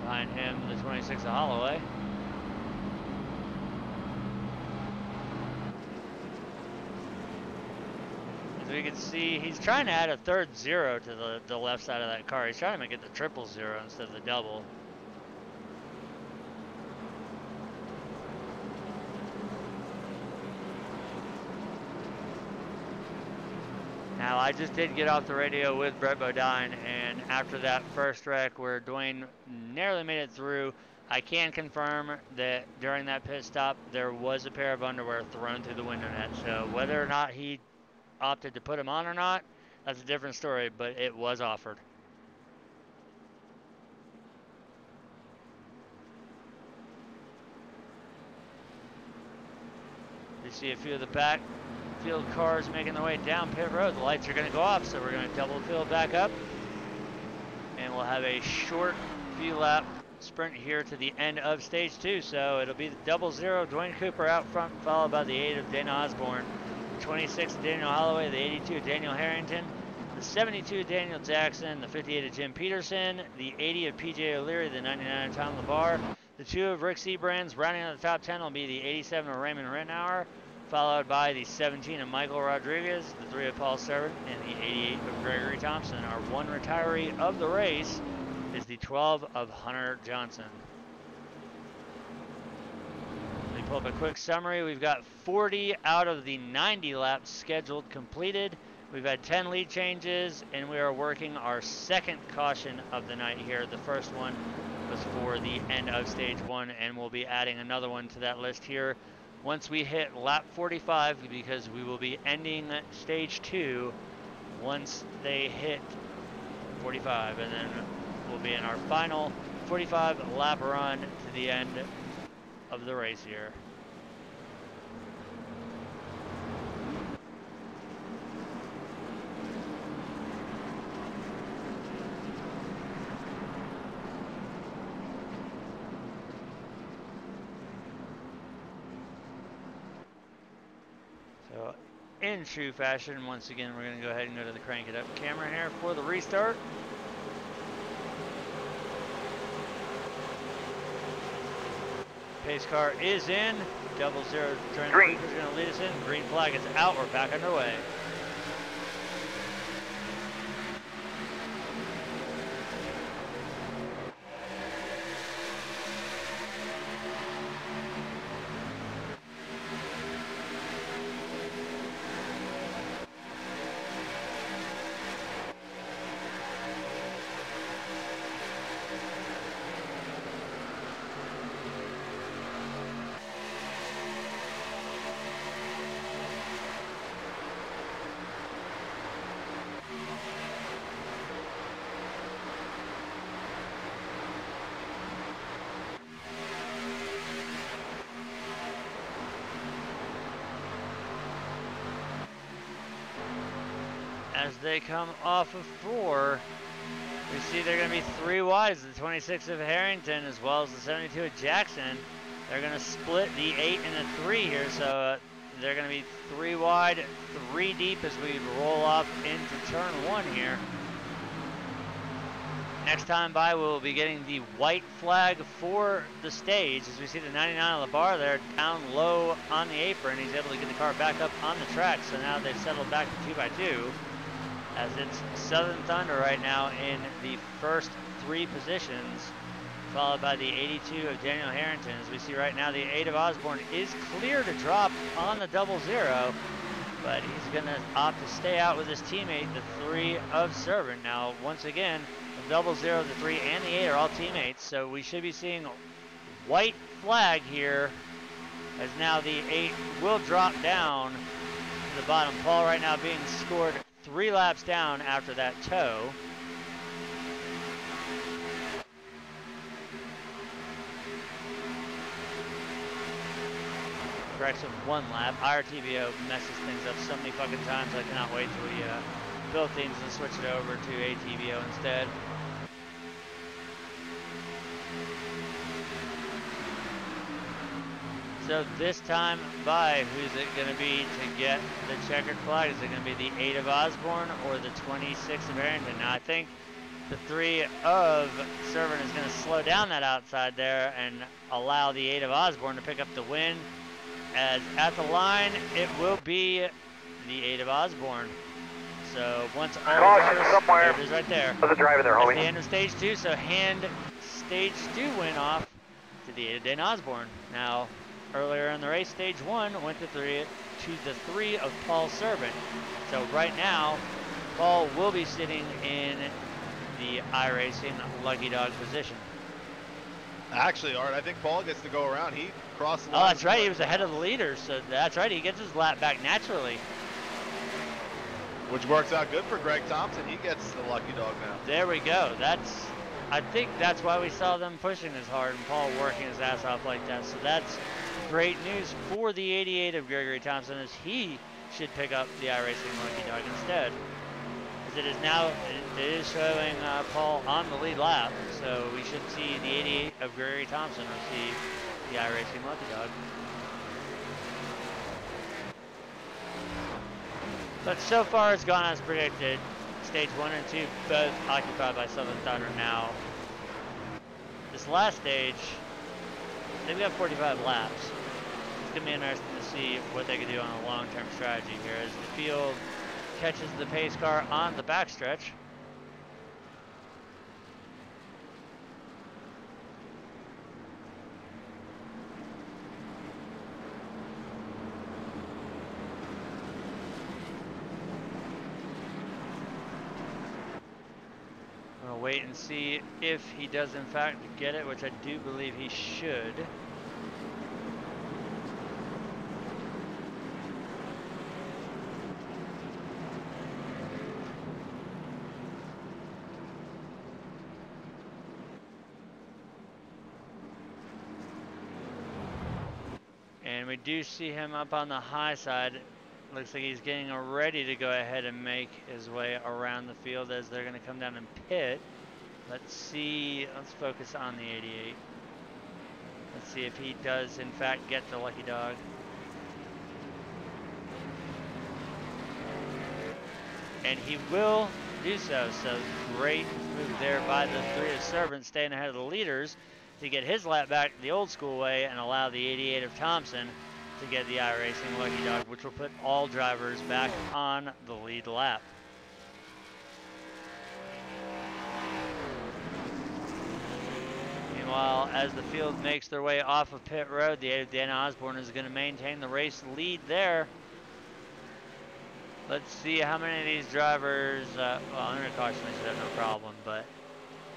Behind him, the 26 of Holloway. As we can see, he's trying to add a third 0 to the left side of that car. He's trying to make it the triple 0 instead of the double. Now, I just did get off the radio with Brett Bodine, and after that first wreck where Dwayne narrowly made it through, I can confirm that during that pit stop, there was a pair of underwear thrown through the window net. So whether or not he opted to put them on or not, that's a different story, but it was offered. You see a few of the back field cars making their way down pit road. The lights are going to go off, so we're going to double fill back up, and we'll have a short few lap sprint here to the end of stage 2. So it'll be the double 0 Dwayne Cooper out front, followed by the 8 of Dana Osborne, the 26 of Daniel Holloway, the 82 of Daniel Harrington, the 72 of Daniel Jackson, the 58 of Jim Peterson, the 80 of PJ O'Leary, the 99 of Tom LeVar, the 2 of Rick Seabrands. Rounding out the top 10 will be the 87 of Raymond Rittenauer, followed by the 17 of Michael Rodriguez, the 3 of Paul Servant, and the 88 of Gregory Thompson. Our one retiree of the race is the 12 of Hunter Johnson. Let me pull up a quick summary. We've got 40 out of the 90 laps scheduled completed. We've had 10 lead changes, and we are working our second caution of the night here. The first one was for the end of stage 1, and we'll be adding another one to that list here once we hit lap 45, because we will be ending stage 2 once they hit 45, and then we'll be in our final 45 lap run to the end of the race here. So in true fashion, once again, we're going to go ahead and go to the crank it up camera here for the restart. Pace car is in. Double 0 Green is going to lead us in. Green flag is out. We're back underway. as they come off of 4. We see they're going to be 3 wide, the 26 of Harrington as well as the 72 of Jackson. They're going to split the 8 and the 3 here, so they're going to be 3 wide, 3 deep as we roll off into turn 1 here. Next time by, we'll be getting the white flag for the stage as we see the 99 on the bar there down low on the apron. He's able to get the car back up on the track, so now they've settled back to 2x2 as it's Southern Thunder right now in the first 3 positions, followed by the 82 of Daniel Harrington. As we see right now, the 8 of Osborne is clear to drop on the 00, but he's going to opt to stay out with his teammate, the 3 of Servant. Now, once again, the 00, the 3, and the 8 are all teammates, so we should be seeing white flag here, as now the 8 will drop down to the bottom. Paul right now being scored 3 laps down after that tow. Correction, 1 lap. IRTBO messes things up so many fucking times. I cannot wait till we build things and switch it over to ATBO instead. So this time by, who's it going to be to get the checkered flag? Is it going to be the 8 of Osborne or the 26 of Harrington? Now I think the 3 of Servant is going to slow down that outside there and allow the 8 of Osborne to pick up the win. As at the line, it will be the 8 of Osborne. So once all caution somewhere. There it is right there. There's a driver there, homie. That's the end of stage 2, so hand stage 2 win off to the 8 of Dana Osborne. Now, earlier in the race, stage 1 went to the 3 of Paul Servant. So right now, Paul will be sitting in the iRacing Lucky Dog position. Actually, Art, I think Paul gets to go around. He crossed the Oh, line. that's right. He was ahead of the leaders, so that's right. He gets his lap back naturally. Which works out good for Greg Thompson. He gets the lucky dog now. There we go. I think that's why we saw them pushing as hard and Paul working his ass off like that. So that's great news for the 88 of Gregory Thompson, as he should pick up the iRacing Lucky Dog instead. As it is now, it is showing Paul on the lead lap, so we should see the 88 of Gregory Thompson receive the iRacing Lucky Dog. But so far it's gone as predicted. Stage 1 and 2 both occupied by Southern Thunder now. This last stage, they've got 45 laps. It's going to be interesting to see what they can do on a long-term strategy here as the field catches the pace car on the backstretch. We'll wait and see if he does in fact get it, which I do believe he should. And we do see him up on the high side. Looks like he's getting ready to go ahead and make his way around the field as they're going to come down and pit. Let's see. Let's focus on the 88. Let's see if he does in fact get the lucky dog. And he will do so. So great move there by the 3 of Servant, staying ahead of the leaders to get his lap back the old school way and allow the 88 of Thompson to get the iRacing Lucky Dog, which will put all drivers back on the lead lap. Meanwhile, as the field makes their way off of pit road, the 8 of Dana Osborne is going to maintain the race lead there. Let's see how many of these drivers, well, under caution they should have no problem, but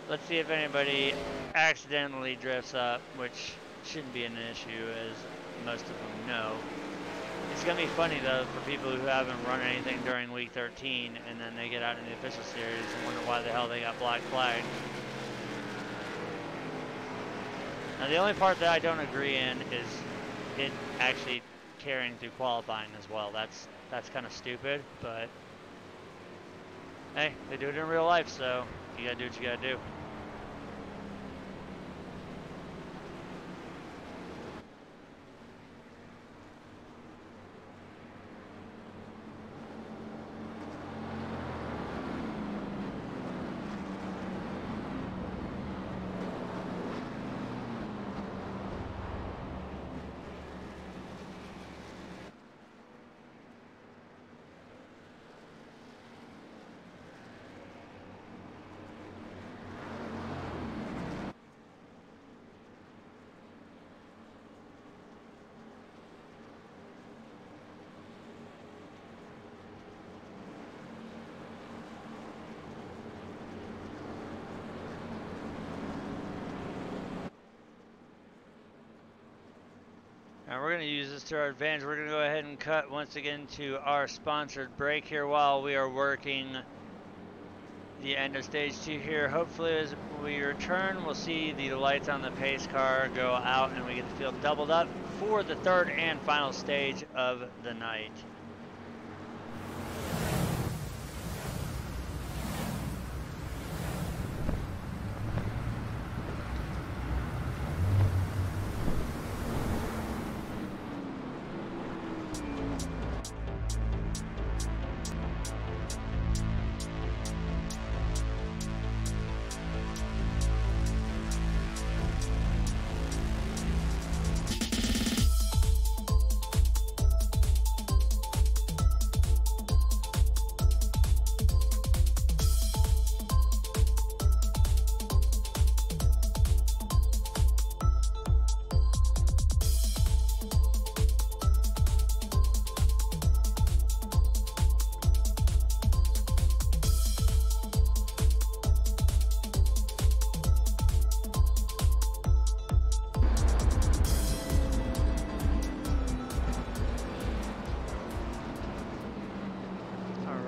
let's see if anybody accidentally drifts up, which shouldn't be an issue, as most of them know. It's going to be funny, though, for people who haven't run anything during week 13, and then they get out in the official series and wonder why the hell they got black flagged. Now, the only part that I don't agree in is it actually carrying through qualifying as well. That's kind of stupid, but Hey, they do it in real life, so you gotta do what you gotta do. And we're going to use this to our advantage. We're going to go ahead and cut once again to our sponsored break here while we are working the end of stage 2 here. Hopefully as we return, we'll see the lights on the pace car go out and we get the field doubled up for the third and final stage of the night.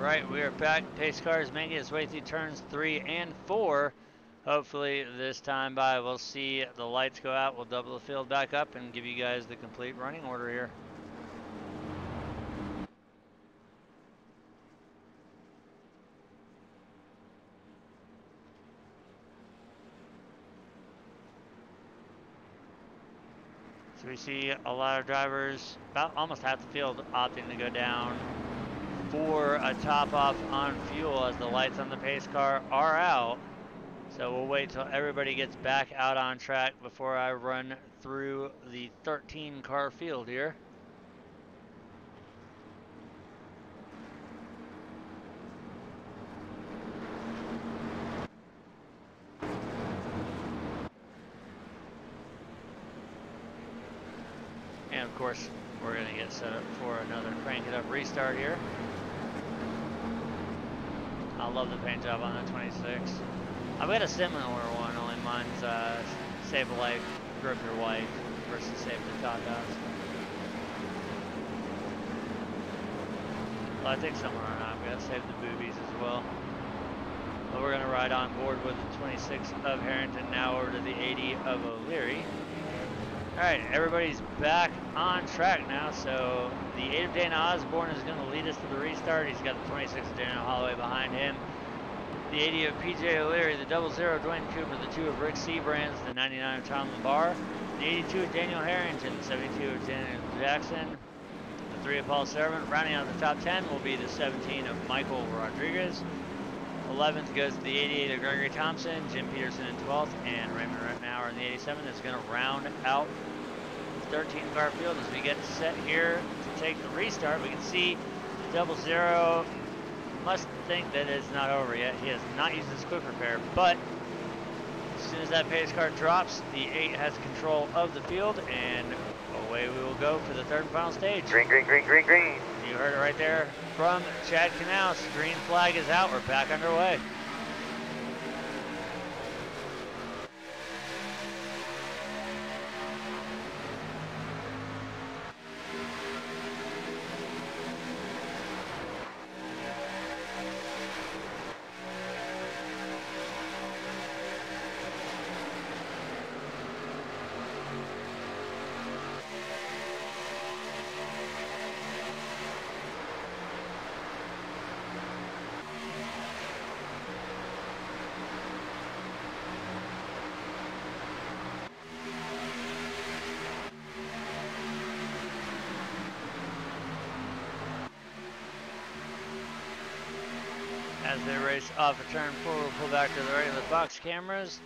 Alright, we are back. Pace car is making its way through turns 3 and 4. Hopefully this time by we'll see the lights go out, we'll double the field back up and give you guys the complete running order here. So we see a lot of drivers, about almost half the field, opting to go down for a top off on fuel as the lights on the pace car are out. So we'll wait till everybody gets back out on track before I run through the 13 car field here. And of course, we're going to get set up for another crank it up restart here. I love the paint job on that 26. I've got a similar one, only mine's save a life, grip your wife versus save the top house. Well, I think somewhere on I've got to save the boobies as well. But we're going to ride on board with the 26 of Harrington now over to the 80 of O'Leary. Alright, everybody's back on track now, so the 8 of Dana Osborne is going to lead us to the restart. He's got the 26 of Daniel Holloway behind him. The 80 of PJ O'Leary, the 00 Dwayne Cooper, the 2 of Rick Seabrands, the 99 of Tom Lambar, the 82 of Daniel Harrington, the 72 of Daniel Jackson, the 3 of Paul Servant. Rounding out the top 10 will be the 17 of Michael Rodriguez. 11th goes to the 88 of Gregory Thompson, Jim Peterson in 12th, and Raymond Rettenauer in the 87 is going to round out the 13 car field as we get set here to take the restart. We can see the 00 must think that it's not over yet. He has not used his quick repair, but as soon as that pace car drops, the 8 has control of the field, and away we will go for the third and final stage. Green, green, green, green, green. You heard it right there from Chad Knaus. Green flag is out. We're back underway. As they race off of turn 4, we'll pull back to the regular box cameras.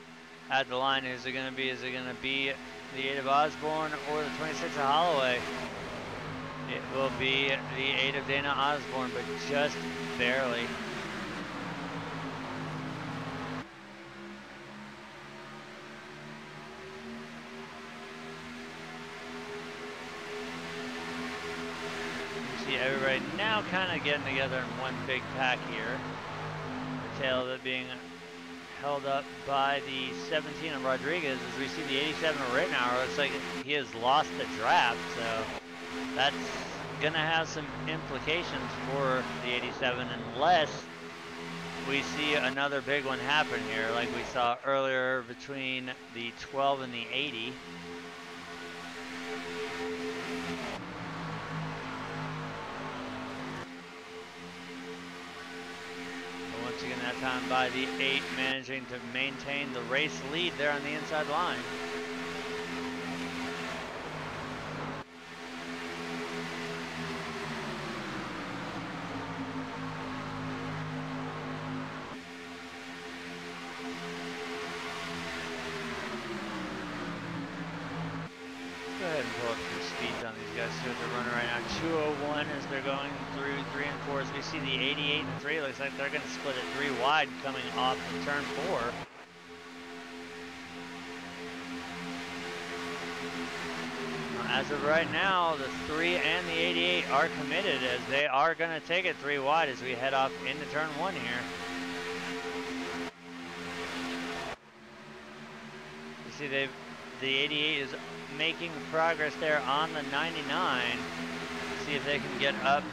At the line, is it going to be the 8 of Osborne or the 26 of Holloway? It will be the 8 of Dana Osborne, but just barely. You see everybody now kind of getting together in one big pack here. The tail of it being held up by the 17 of Rodriguez. As we see the 87 of Rittenauer, looks like he has lost the draft, so that's gonna have some implications for the 87 unless we see another big one happen here like we saw earlier between the 12 and the 80. Once again, that time by the 8, managing to maintain the race lead there on the inside line. Go ahead and pull up some speeds on these guys, see what they're running right now. 201 as they're going through 3 and 4. As we see the 88 and 3, looks like they're going to split it 3 wide coming off of turn 4. As of right now, the 3 and the 88 are committed as they are going to take it 3 wide as we head off into turn 1 here. You see the 88 is making progress there on the 99. See if they can get up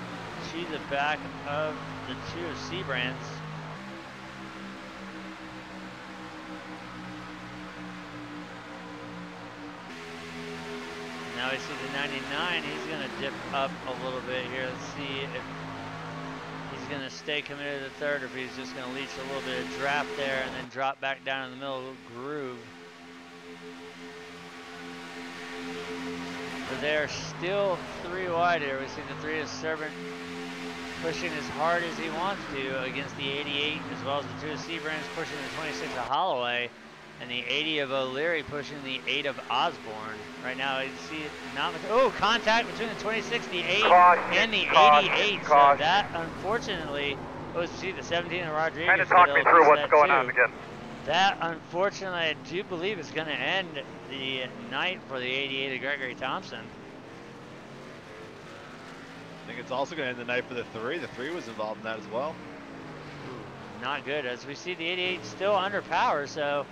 to the back of the 2 of Seabrands. Now we see the 99, he's going to dip up a little bit here. Let's see if he's going to stay committed to the 3rd or if he's just going to leach a little bit of draft there and then drop back down in the middle of the groove. But they are still 3 wide here. We see the 3 of Servant pushing as hard as he wants to against the 88, as well as the 2 of Seabrands pushing the 26 of Holloway, and the 80 of O'Leary pushing the 8 of Osborne. Right now, you see not much. Oh, contact between the 26, the 8, and the 88. So that, unfortunately, we see the 17 of Rodriguez. Kind of talk me through what's going on again. That, unfortunately, I do believe is going to end the night for the 88 of Gregory Thompson. I think it's also going to end the night for the 3. The 3 was involved in that as well. Ooh, not good, as we see the 88 still under power, so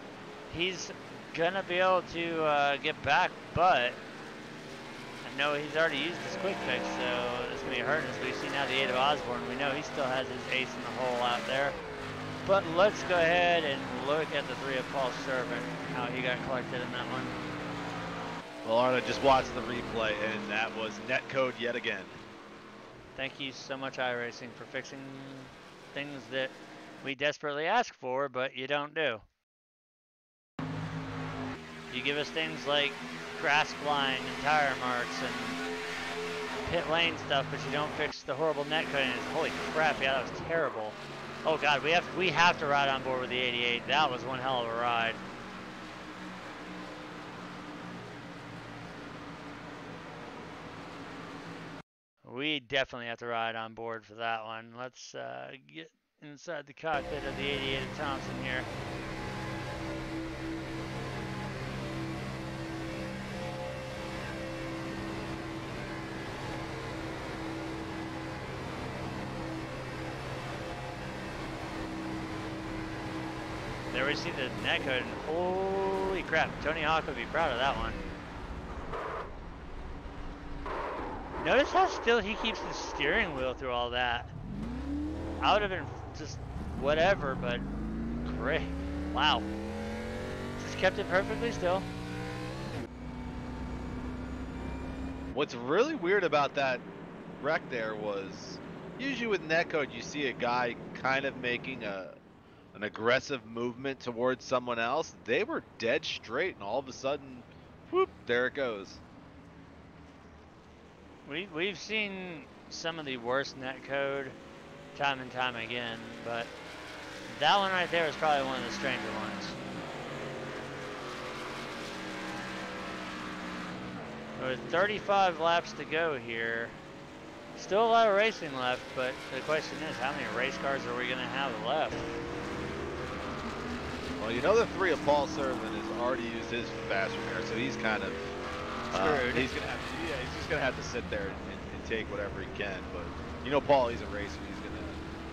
he's going to be able to get back, but I know he's already used his quick fix, so it's going to be hurting. As we see now the 8 of Osborne, we know he still has his ace in the hole out there. But let's go ahead and look at the 3 of Paul Servant, how he got collected in that one. Well, Arna just watched the replay, and that was netcode yet again. Thank you so much, iRacing, for fixing things that we desperately ask for, but you don't do. You give us things like grass flying and tire marks and pit lane stuff, but you don't fix the horrible netcoding. Holy crap, yeah, that was terrible. Oh God, we have to ride on board with the 88. That was one hell of a ride. We definitely have to ride on board for that one. Let's get inside the cockpit of the 88 of Thompson here. There we see the netcode, and holy crap, Tony Hawk would be proud of that one. Notice how still he keeps the steering wheel through all that. I would have been just whatever, but great. Wow. Just kept it perfectly still. What's really weird about that wreck there was, usually with netcode you see a guy kind of making an aggressive movement towards someone else. They were dead straight, and all of a sudden, whoop, there it goes. We've seen some of the worst netcode time and time again, but That one right there is probably one of the stranger ones. With 35 laps to go here. Still a lot of racing left, but the question is, how many race cars are we going to have left? Well, you know the 3 of Paul Servan has already used his fast repair, so he's kind of screwed. He's gonna have to, he's just gonna have to sit there and take whatever he can. But you know, Paul, he's a racer.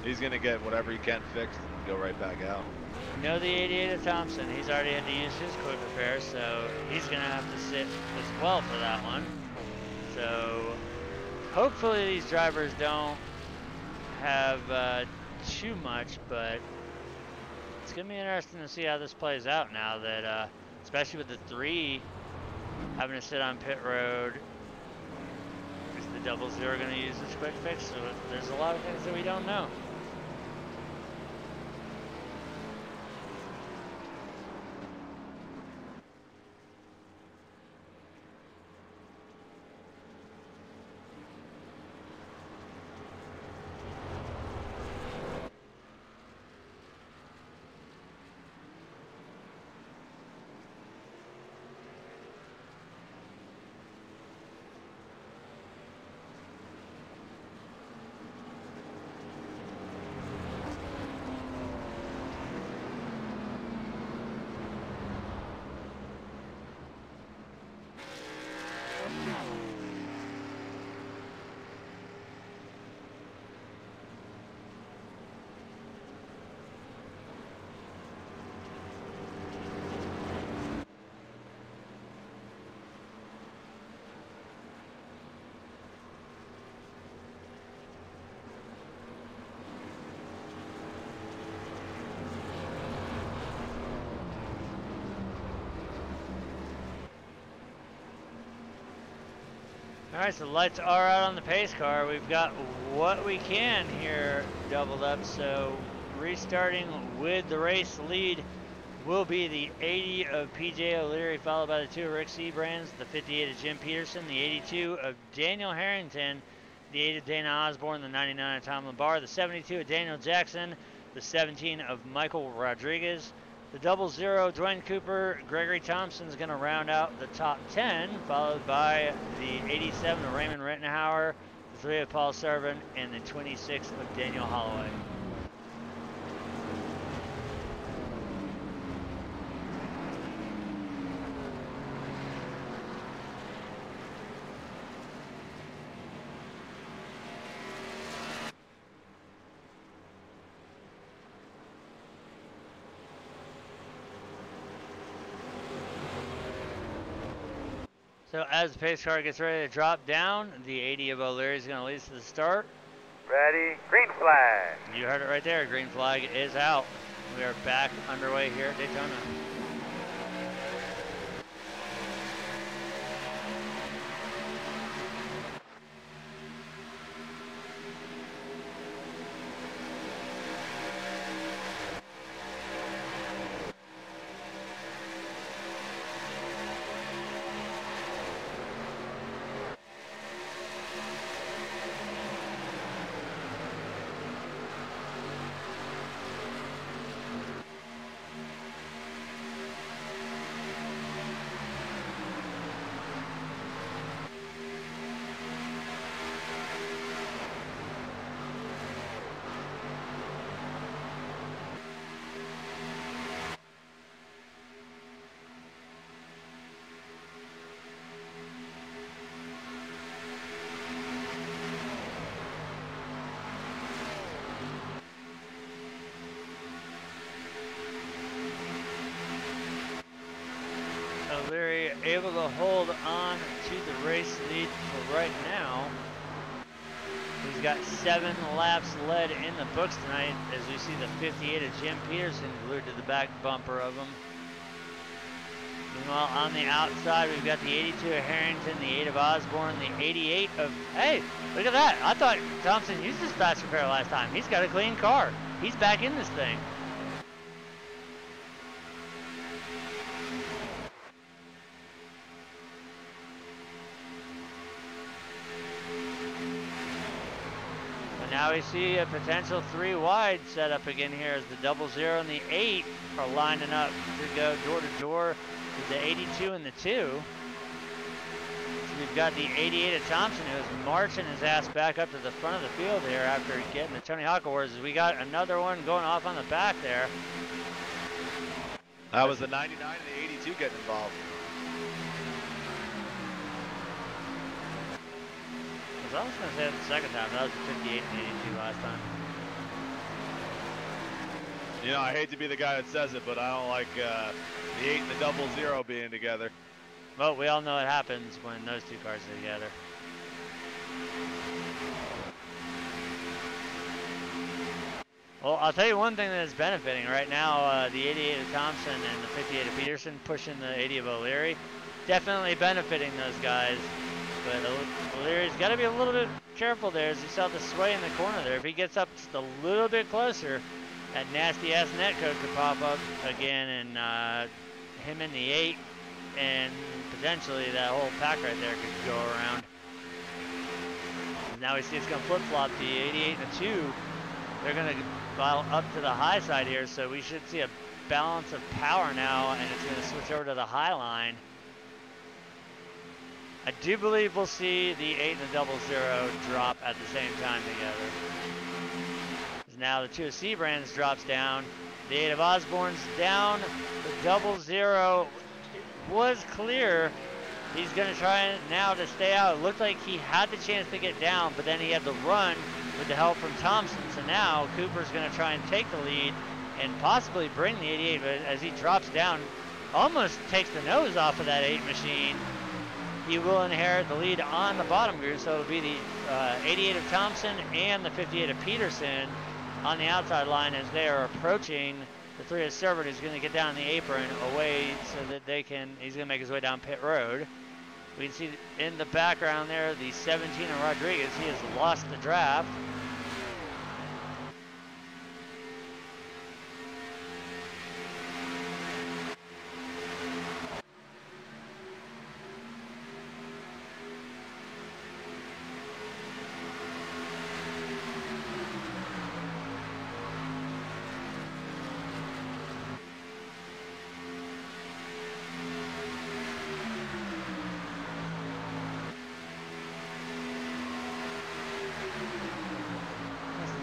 He's gonna get whatever he can fixed and go right back out. You know the 88 of Thompson, he's already had to use his quick repair, so he's gonna have to sit as well for that one. So hopefully these drivers don't have too much, but it's gonna be interesting to see how this plays out now that, especially with the 3 having to sit on pit road. Is the 00 gonna use this quick fix? So there's a lot of things that we don't know. All right, so lights are out on the pace car. We've got what we can here doubled up. So restarting with the race lead will be the 80 of PJ O'Leary, followed by the 2 of Rick Seabrands, the 58 of Jim Peterson, the 82 of Daniel Harrington, the 8 of Dana Osborne, the 99 of Tom Lambar, the 72 of Daniel Jackson, the 17 of Michael Rodriguez. The 00, Dwayne Cooper, Gregory Thompson's going to round out the top 10, followed by the 87 of Raymond Rittenhauer, the 3 of Paul Servan, and the 26 of Daniel Holloway. So as the pace car gets ready to drop down, the 80 of O'Leary is going to lead us to the start. Ready, green flag. You heard it right there. Green flag is out. We are back underway here at Daytona. O'Leary able to hold on to the race lead for right now. He's got 7 laps led in the books tonight as we see the 58 of Jim Peterson glued to the back bumper of him. Meanwhile, on the outside, we've got the 82 of Harrington, the 8 of Osborne, the 88 of... Hey, look at that. I thought Thompson used his fast repair last time. He's got a clean car. He's back in this thing. So now we see a potential 3 wide setup again here as the 00 and the 8 are lining up to go door to door with the 82 and the 2. So we've got the 88 of Thompson who is marching his ass back up to the front of the field here after getting the Tony Hawk Awards. We got another one going off on the back there. That was the 99 and the 82 getting involved. I was going to say it the second time. That was the 58 and 82 last time. You know, I hate to be the guy that says it, but I don't like the 8 and the 00 being together. Well, we all know it happens when those two cars are together. Well, I'll tell you one thing that is benefiting right now, the 88 of Thompson and the 58 of Peterson pushing the 80 of O'Leary. Definitely benefiting those guys. But O'Leary's got to be a little bit careful there as you saw the sway in the corner there. If he gets up just a little bit closer, that nasty-ass netcode could pop up again, and him in the 8, and potentially that whole pack right there could go around. Now we see it's going to flip-flop the 88 and the 2. They're going to dial up to the high side here, so we should see a balance of power now, and it's going to switch over to the high line. I do believe we'll see the 8 and the 00 drop at the same time together. Now the 2 of Seabrands drops down. The 8 of Osborne's down. The 00 was clear. He's going to try now to stay out. It looked like he had the chance to get down, but then he had to run with the help from Thompson. So now Cooper's going to try and take the lead and possibly bring the 88, but as he drops down, almost takes the nose off of that 8 machine. He will inherit the lead on the bottom group, so it'll be the 88 of Thompson and the 58 of Peterson on the outside line as they are approaching the 3 of Servant, who's going to get down the apron away so that they can, he's going to make his way down pit road. We can see in the background there the 17 of Rodriguez. He has lost the draft.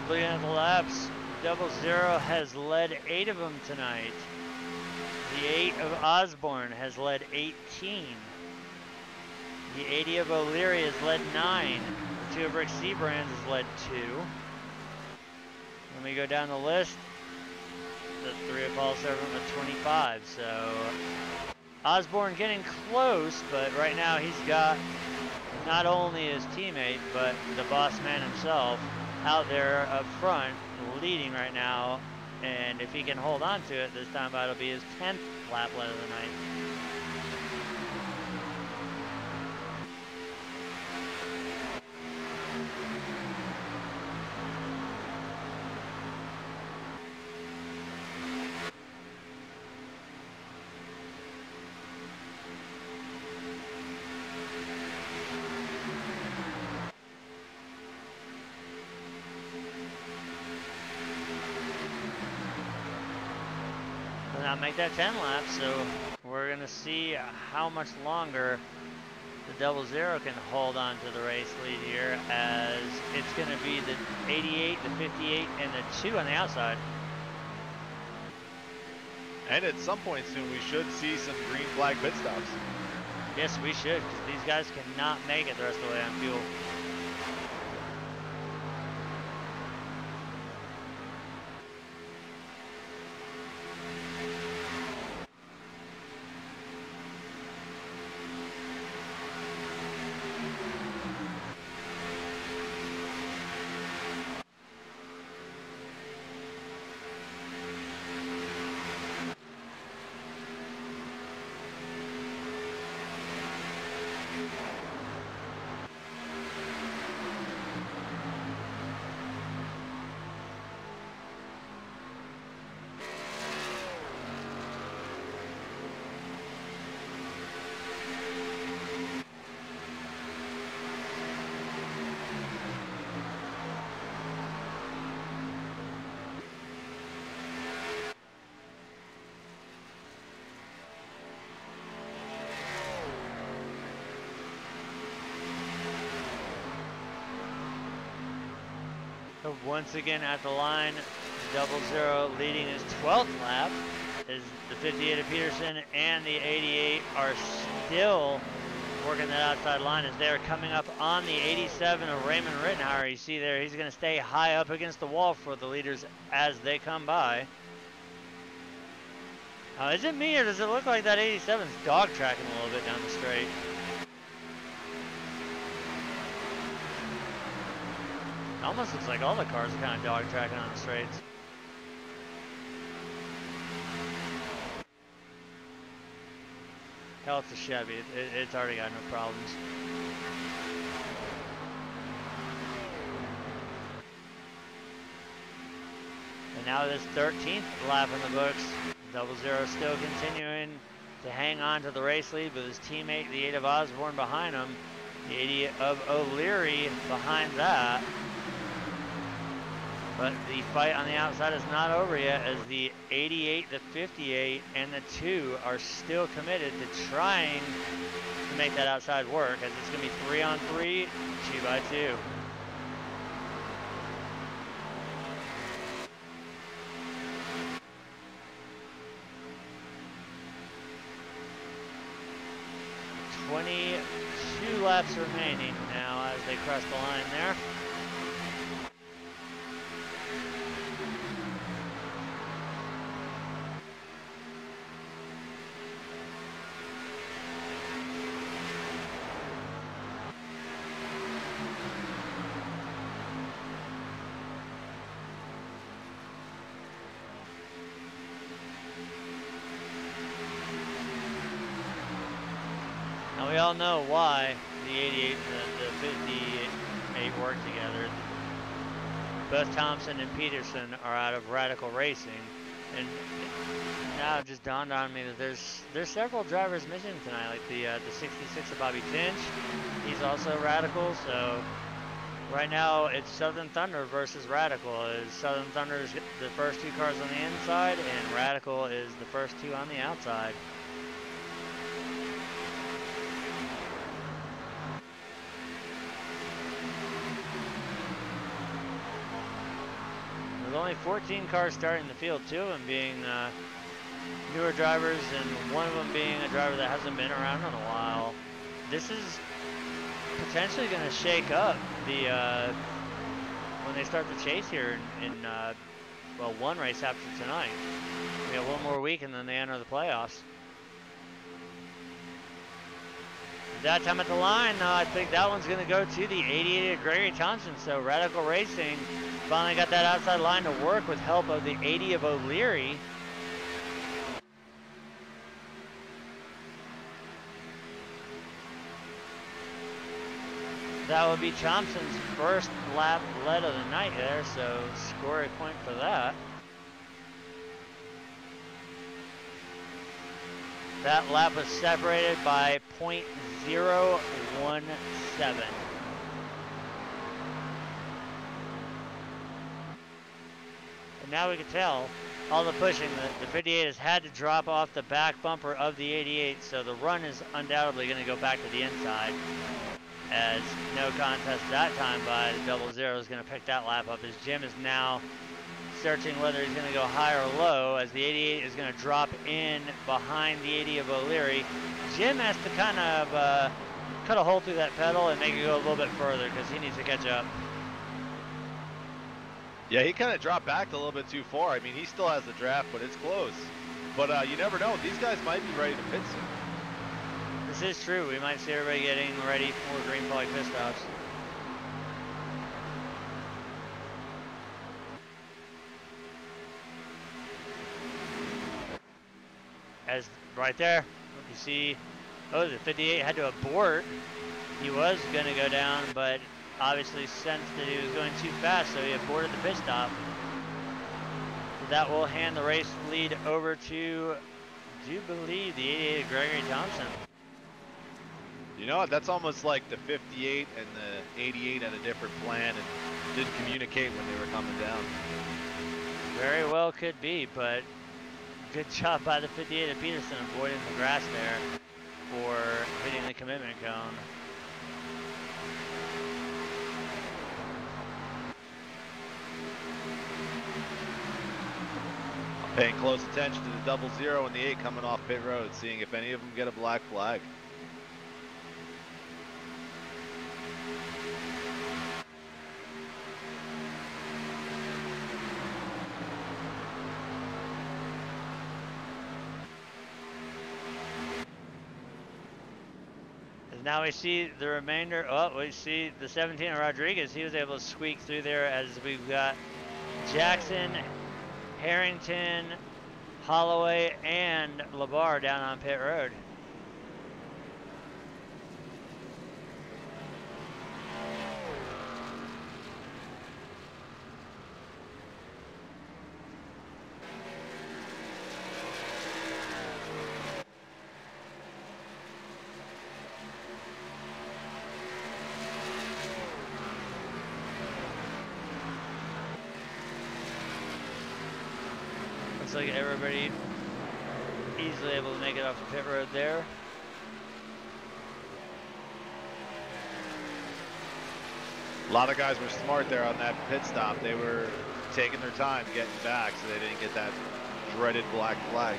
Looking at the laps, 00 has led 8 of them tonight. The 8 of Osborne has led 18. The 80 of O'Leary has led 9. The 2 of Rick Seabrands has led 2. When we go down the list, the 3 of Paul Servant with 25. So Osborne getting close, but right now he's got not only his teammate, but the boss man himself out there up front leading right now, and if he can hold on to it this time, it'll be his 10th lap lead of the night. Not make that 10 laps, so we're gonna see how much longer the 00 can hold on to the race lead here, as it's gonna be the 88, the 58, and the 2 on the outside. And at some point soon, we should see some green flag pit stops. Yes, we should, because these guys cannot make it the rest of the way on fuel. So once again at the line, 00 leading his 12th lap. Is the 58 of Peterson and the 88 are still working that outside line as they're coming up on the 87 of Raymond Rittenhauer. You see there, he's going to stay high up against the wall for the leaders as they come by. Is it me or does it look like that 87's dog tracking a little bit down the straight? It almost looks like all the cars are kind of dog tracking on the straights. Hell, it's a Chevy. It's already got no problems. And now this 13th lap in the books. 00 still continuing to hang on to the race lead with his teammate, the 8 of Osborne, behind him. The 80 of O'Leary behind that. But the fight on the outside is not over yet as the 88, the 58, and the 2 are still committed to trying to make that outside work as it's going to be 3-on-3, 2x2. Two laps remaining now as they cross the line there. We all know why the 88 and the 58 work together. Both Thompson and Peterson are out of Radical Racing, and now it just dawned on me that there's several drivers missing tonight, like the 66 of Bobby Finch. He's also Radical, so right now it's Southern Thunder versus Radical. Southern Thunder is the first 2 cars on the inside, and Radical is the first 2 on the outside. With only 14 cars starting the field, 2 of them being newer drivers and one of them being a driver that hasn't been around in a while. This is potentially going to shake up the when they start the chase here in well, one race after tonight. We have one more week and then they enter the playoffs. That time at the line, I think that one's going to go to the 88 of Gregory Thompson. So Radical Racing finally got that outside line to work with help of the 80 of O'Leary. That would be Thompson's first lap lead of the night there, so score a point for that. That lap was separated by .017. And now we can tell all the pushing that the 58 has had to drop off the back bumper of the 88, so the run is undoubtedly going to go back to the inside. As no contest that time by the 00 is going to pick that lap up as Jim is now searching whether he's going to go high or low as the 88 is going to drop in behind the 80 of O'Leary. Jim has to kind of cut a hole through that pedal and make it go a little bit further because he needs to catch up. Yeah, he kind of dropped back a little bit too far. I mean, he still has the draft, but it's close. But you never know. These guys might be ready to pit soon. This is true. We might see everybody getting ready for green flag pit stops. As right there, you see, oh, the 58 had to abort. He was going to go down, but obviously sensed that he was going too fast, so he aborted the pit stop. So that will hand the race lead over to, do you believe, the 88 of Gregory Thompson. You know what, that's almost like the 58 and the 88 had a different plan and didn't communicate when they were coming down. Very well could be, but good job by the 58 of Peterson avoiding the grass there for hitting the commitment cone. Paying close attention to the 00 and the 8 coming off pit road, seeing if any of them get a black flag. Now we see the remainder. Oh, we see the 17 of Rodriguez. He was able to squeak through there as we've got Jackson, Harrington, Holloway, and LeBar down on pit road. Looks like everybody easily able to make it off the pit road there. A lot of guys were smart there on that pit stop. They were taking their time getting back so they didn't get that dreaded black flag.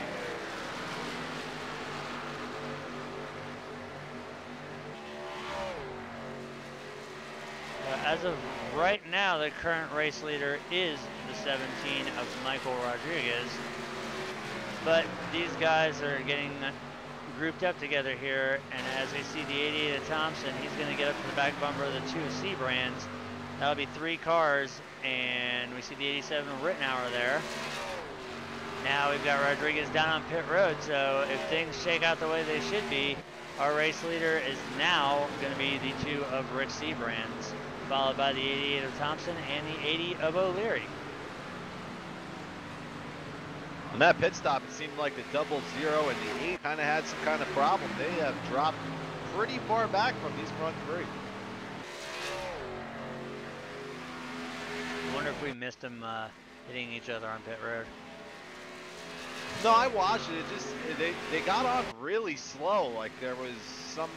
As of right now, the current race leader is the 17 of Michael Rodriguez. But these guys are getting grouped up together here, and as we see the 88 of Thompson, he's going to get up to the back bumper of the 2 C brands. That'll be 3 cars, and we see the 87 of Rittenauer there. Now we've got Rodriguez down on pit road, so if things shake out the way they should be, our race leader is now going to be the 2 of Rich C brands, followed by the 88 of Thompson and the 80 of O'Leary. On that pit stop, it seemed like the 00 and the 8 kind of had some kind of problem. They have dropped pretty far back from these front 3. I wonder if we missed them hitting each other on pit road. No, I watched it. It just they got on really slow. Like there was some,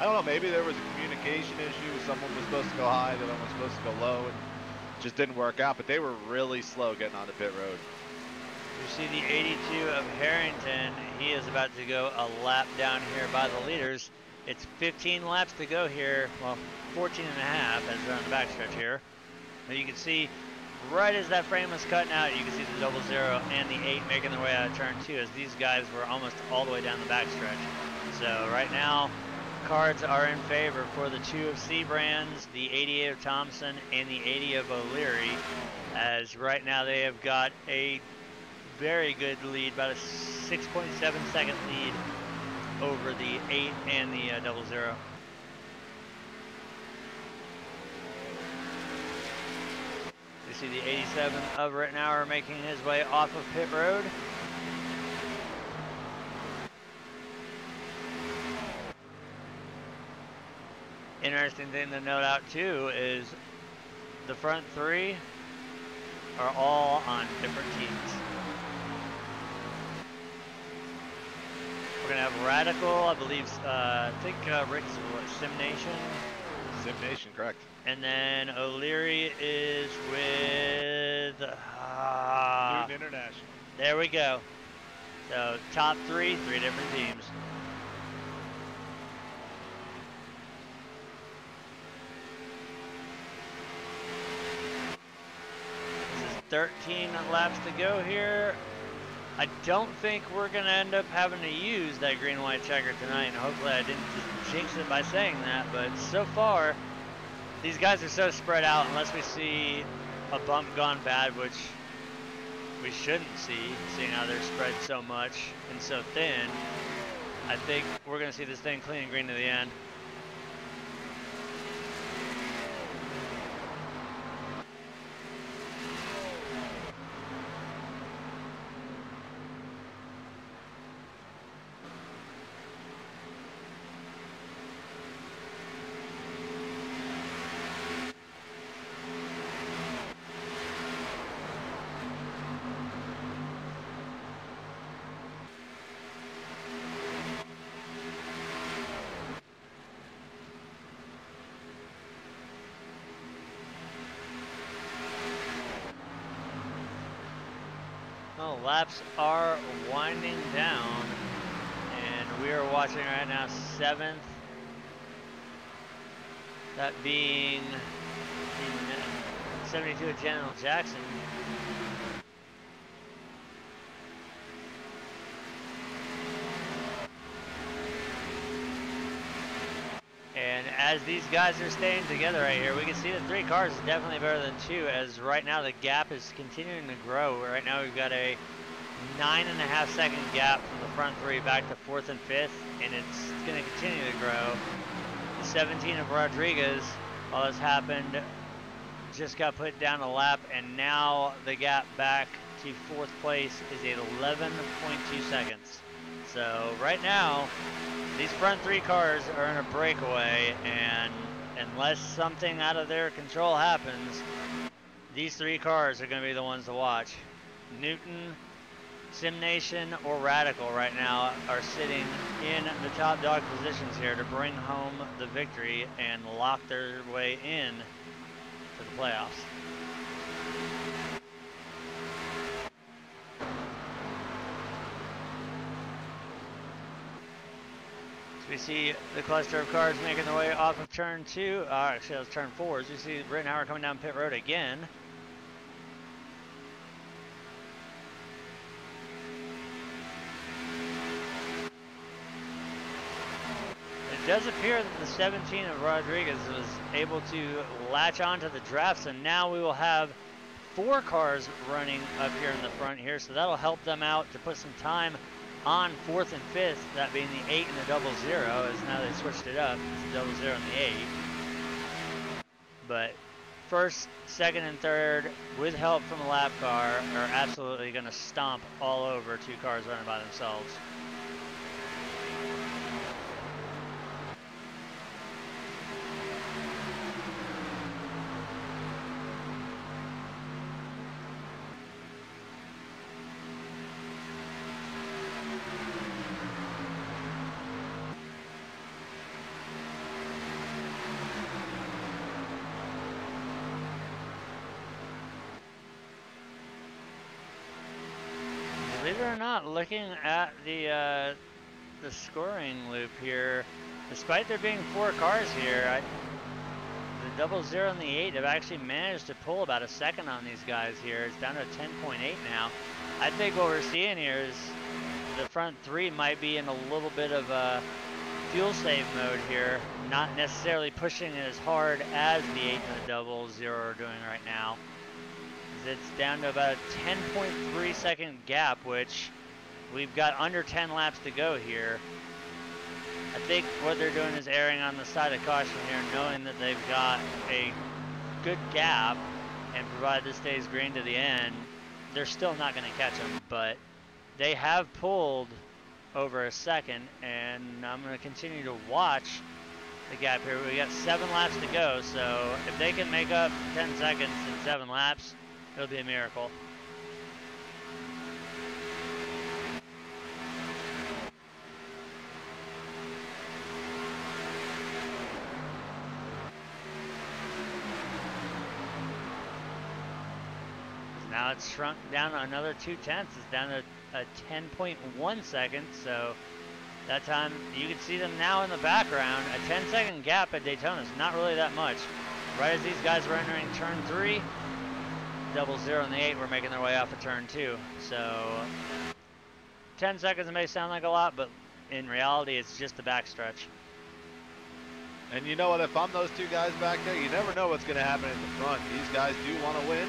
I don't know, maybe there was a communication issue. Someone was supposed to go high, the other one was supposed to go low, and it just didn't work out. But they were really slow getting onto pit road. You see the 82 of Harrington. He is about to go a lap down here by the leaders. It's 15 laps to go here. Well, 14 and a half as they're on the backstretch here. But you can see right as that frame was cutting out, you can see the 00 and the 8 making their way out of turn 2 as these guys were almost all the way down the backstretch. So right now, cards are in favor for the 2 of C brands, the 88 of Thompson, and the 80 of O'Leary, as right now they have got a very good lead, about a 6.7 second lead over the 8 and the 00. You see the 87 of Rittenauer making his way off of pit road. Interesting thing to note out too is the front 3 are all on different teams. We're gonna have Radical, I believe, I think Rick's what, Sim Nation? Sim Nation, correct. And then O'Leary is with Daytona International. There we go. So top 3 different teams. This is 13 laps to go here. I don't think we're going to end up having to use that green-white checker tonight, and hopefully I didn't just jinx it by saying that, but so far, these guys are so spread out unless we see a bump gone bad, which we shouldn't see, seeing how they're spread so much and so thin. I think we're going to see this thing clean and green to the end. now. Laps are winding down, and we are watching right now 7th. That being in 72 at General Jackson. And as these guys are staying together right here, we can see that 3 cars is definitely better than 2, as right now the gap is continuing to grow. Right now we've got a 9.5 second gap from the front 3 back to 4th and 5th, and it's going to continue to grow. The 17 of Rodriguez, all this happened, just got put down a lap, and now the gap back to 4th place is at 11.2 seconds. So right now, these front 3 cars are in a breakaway, and unless something out of their control happens, these 3 cars are going to be the ones to watch. Newton, SimNation, or Radical right now are sitting in the top dog positions here to bring home the victory and lock their way in to the playoffs. So we see the cluster of cars making their way off of turn 2. Actually, that was turn 4. As you see Rittenhauer coming down pit road again. It does appear that the 17 of Rodriguez was able to latch onto the draft, so now we will have 4 cars running up here in the front here, so that'll help them out to put some time on 4th and 5th, that being the 8 and the 00, as now they switched it up. It's the 00 and the 8. But 1st, 2nd, and 3rd, with help from a lap car, are absolutely going to stomp all over 2 cars running by themselves. Believe it or not, looking at the scoring loop here, despite there being 4 cars here, the 00 and the 8 have actually managed to pull about a second on these guys here. It's down to 10.8 now. I think what we're seeing here is the front 3 might be in a little bit of a fuel save mode here, not necessarily pushing it as hard as the 8 and the 00 are doing right now. It's down to about a 10.3 second gap, which we've got under 10 laps to go here. I think what they're doing is erring on the side of caution here, knowing that they've got a good gap, and provided this stays green to the end, they're still not going to catch them, but they have pulled over a second, and I'm going to continue to watch the gap here. We got 7 laps to go, so if they can make up 10 seconds in 7 laps, it'll be a miracle. Now it's shrunk down another 0.2. It's down to a 10.1 seconds. So that time you can see them now in the background. A 10-second gap at Daytona is not really that much. Right as these guys were entering turn 3, 00 and the 8 were making their way off of turn 2. So 10 seconds may sound like a lot, but in reality, it's just the backstretch. And you know what? If I'm those 2 guys back there, you never know what's going to happen at the front. These guys do want to win.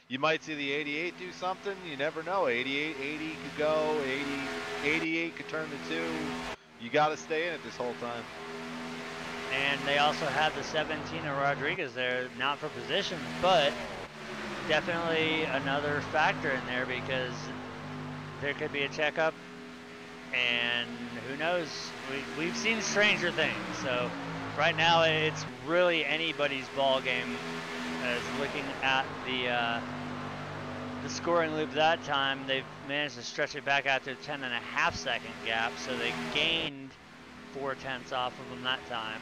You might see the 88 do something. You never know. 88, 80 could go. 88 could turn to 2. You got to stay in it this whole time. And they also have the 17 of Rodriguez there, not for position, but definitely another factor in there, because there could be a checkup, and who knows? We've seen stranger things. So right now it's really anybody's ball game. As looking at the scoring loop that time, they've managed to stretch it back out to a 10.5 second gap, so they gained 0.4 off of them that time.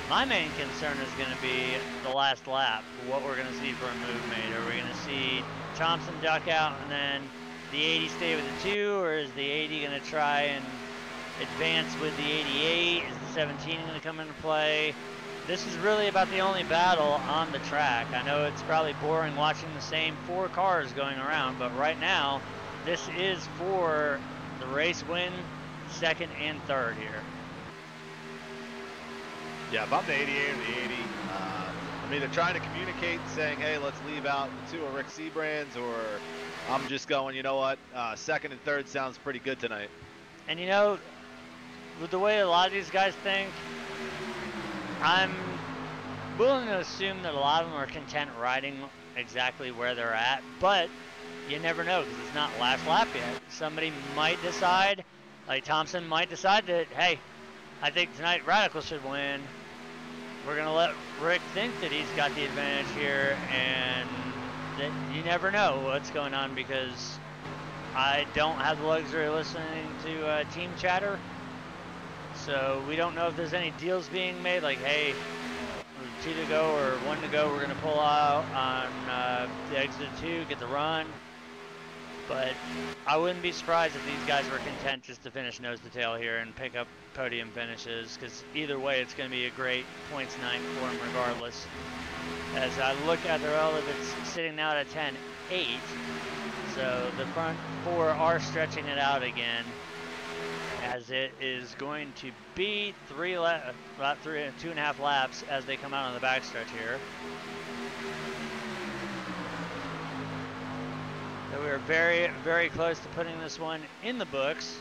My main concern is going to be the last lap, what we're going to see for a move made. Are we going to see Thompson duck out and then the 80 stay with the 2, or is the 80 going to try and advance with the 88? Is the 17 going to come into play? This is really about the only battle on the track. I know it's probably boring watching the same 4 cars going around, but right now, this is for the race win, 2nd and 3rd here. Yeah, if I'm the 88 or the 80, I'm either trying to communicate saying, hey, let's leave out the 2 of Rick Seabrand's, or I'm just going, you know what, 2nd and 3rd sounds pretty good tonight. And you know, with the way a lot of these guys think, I'm willing to assume that a lot of them are content riding exactly where they're at, but you never know because it's not last lap yet. Somebody might decide, like Thompson might decide that, hey, I think tonight Radical should win. We're going to let Rick think that he's got the advantage here, and that you never know what's going on because I don't have the luxury of listening to team chatter. So we don't know if there's any deals being made, like, hey, 2 to go or 1 to go, we're going to pull out on the exit 2, get the run. But I wouldn't be surprised if these guys were content just to finish nose to tail here and pick up podium finishes, because either way it's going to be a great points night for them regardless. As I look at the relative, it's sitting now at a 10-8. So the front 4 are stretching it out again, as it is going to be about 2.5 laps as they come out on the backstretch here. So we are very, very close to putting this one in the books.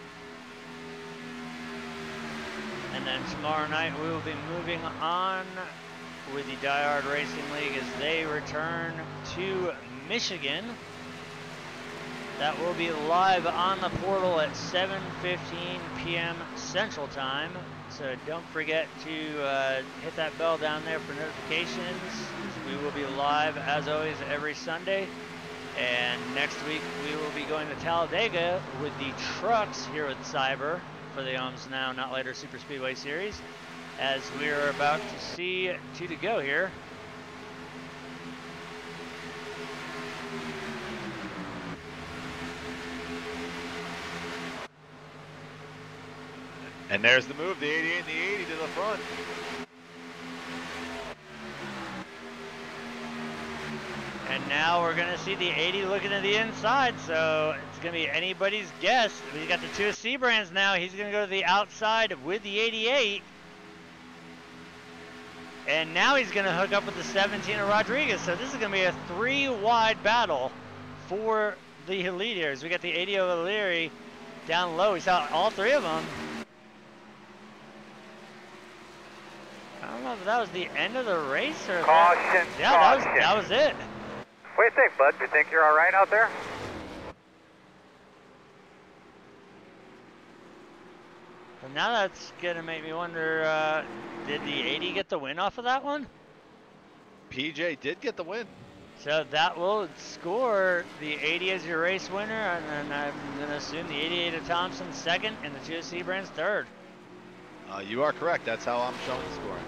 And then tomorrow night we will be moving on with the Die Hard Racing League as they return to Michigan. That will be live on the portal at 7:15 p.m. Central Time. So don't forget to hit that bell down there for notifications. We will be live, as always, every Sunday. And next week we will be going to Talladega with the trucks here at Cyber for the Ohms Now Not Later Super Speedway Series, as we are about to see 2 to go here. And there's the move, the 88 and the 80 to the front. And now we're going to see the 80 looking to the inside, so it's going to be anybody's guess. We got the 2 Seabrands now. He's going to go to the outside with the 88. And now he's going to hook up with the 17 of Rodriguez. So this is going to be a 3-wide battle for the leaders. We got the 80 of O'Leary down low. We saw all 3 of them. I don't know if that was the end of the race or Caution, yeah, caution. that was it. What do you think, bud? Do you think you're all right out there? And now that's gonna make me wonder, did the 80 get the win off of that one? PJ did get the win. So that will score the 80 as your race winner, and then I'm gonna assume the 88 of Thompson 2nd and the 2 of Seabrands 3rd. You are correct. That's how I'm showing the scoring.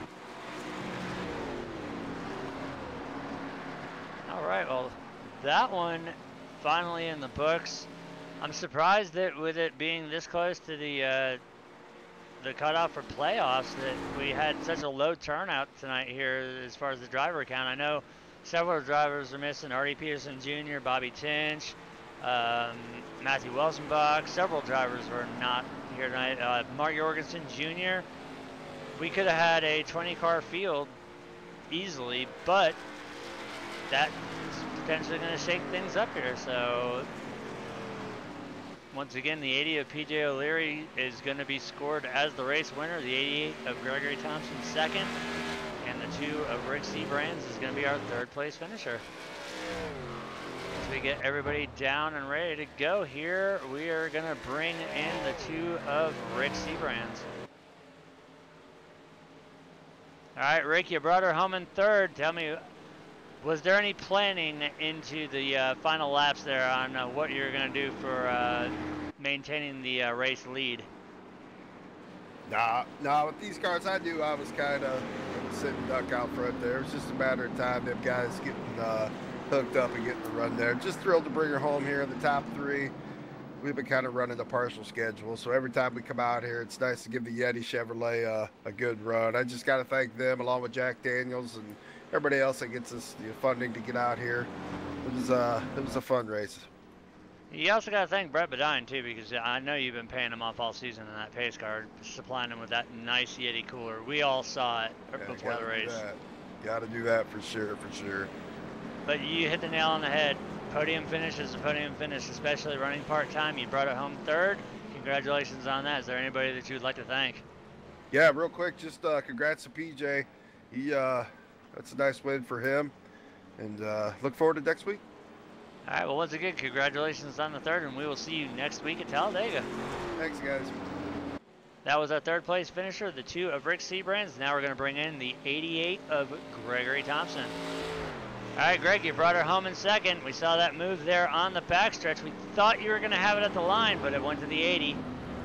All right, well, that one finally in the books. I'm surprised that with it being this close to the cutoff for playoffs that we had such a low turnout tonight here as far as the driver count. I know several drivers are missing. Artie Peterson Jr., Bobby Tinch, Matthew Welsenbach. Several drivers were not here tonight. Mark Jorgensen Jr. We could have had a 20-car field easily, but that's potentially going to shake things up here. So once again, the 80 of PJ O'Leary is going to be scored as the race winner. The 88 of Gregory Thompson 2nd, and the 2 of Rick Seabrands is going to be our 3rd place finisher. As we get everybody down and ready to go here, we are going to bring in the 2 of Rick Seabrands. All right, Rick, you brought her home in 3rd. Tell me, was there any planning into the final laps there on what you're going to do for maintaining the race lead? Nah, with these cars I do, I was kind of sitting duck out front there. It was just a matter of time, them guys getting hooked up and getting the run there. Just thrilled to bring her home here in the top 3. We've been kind of running a partial schedule, so every time we come out here, it's nice to give the Yeti Chevrolet a good run. I just got to thank them, along with Jack Daniels and everybody else that gets us funding to get out here. It was a fun race. You also got to thank Brett Bedine, too, because I know you've been paying him off all season in that pace car, supplying him with that nice Yeti cooler. We all saw it before the race. Got to do that for sure, for sure. But you hit the nail on the head. Podium finish is a podium finish, especially running part-time. You brought it home 3rd. Congratulations on that. Is there anybody that you would like to thank? Yeah, real quick, just congrats to PJ. That's a nice win for him, and look forward to next week. All right, well, once again, congratulations on the 3rd, and we will see you next week at Talladega. Thanks, guys. That was our 3rd place finisher, the 2 of Rick Seabrands. Now we're going to bring in the 88 of Gregory Thompson. All right, Greg, you brought her home in 2nd. We saw that move there on the backstretch. We thought you were going to have it at the line, but it went to the 80.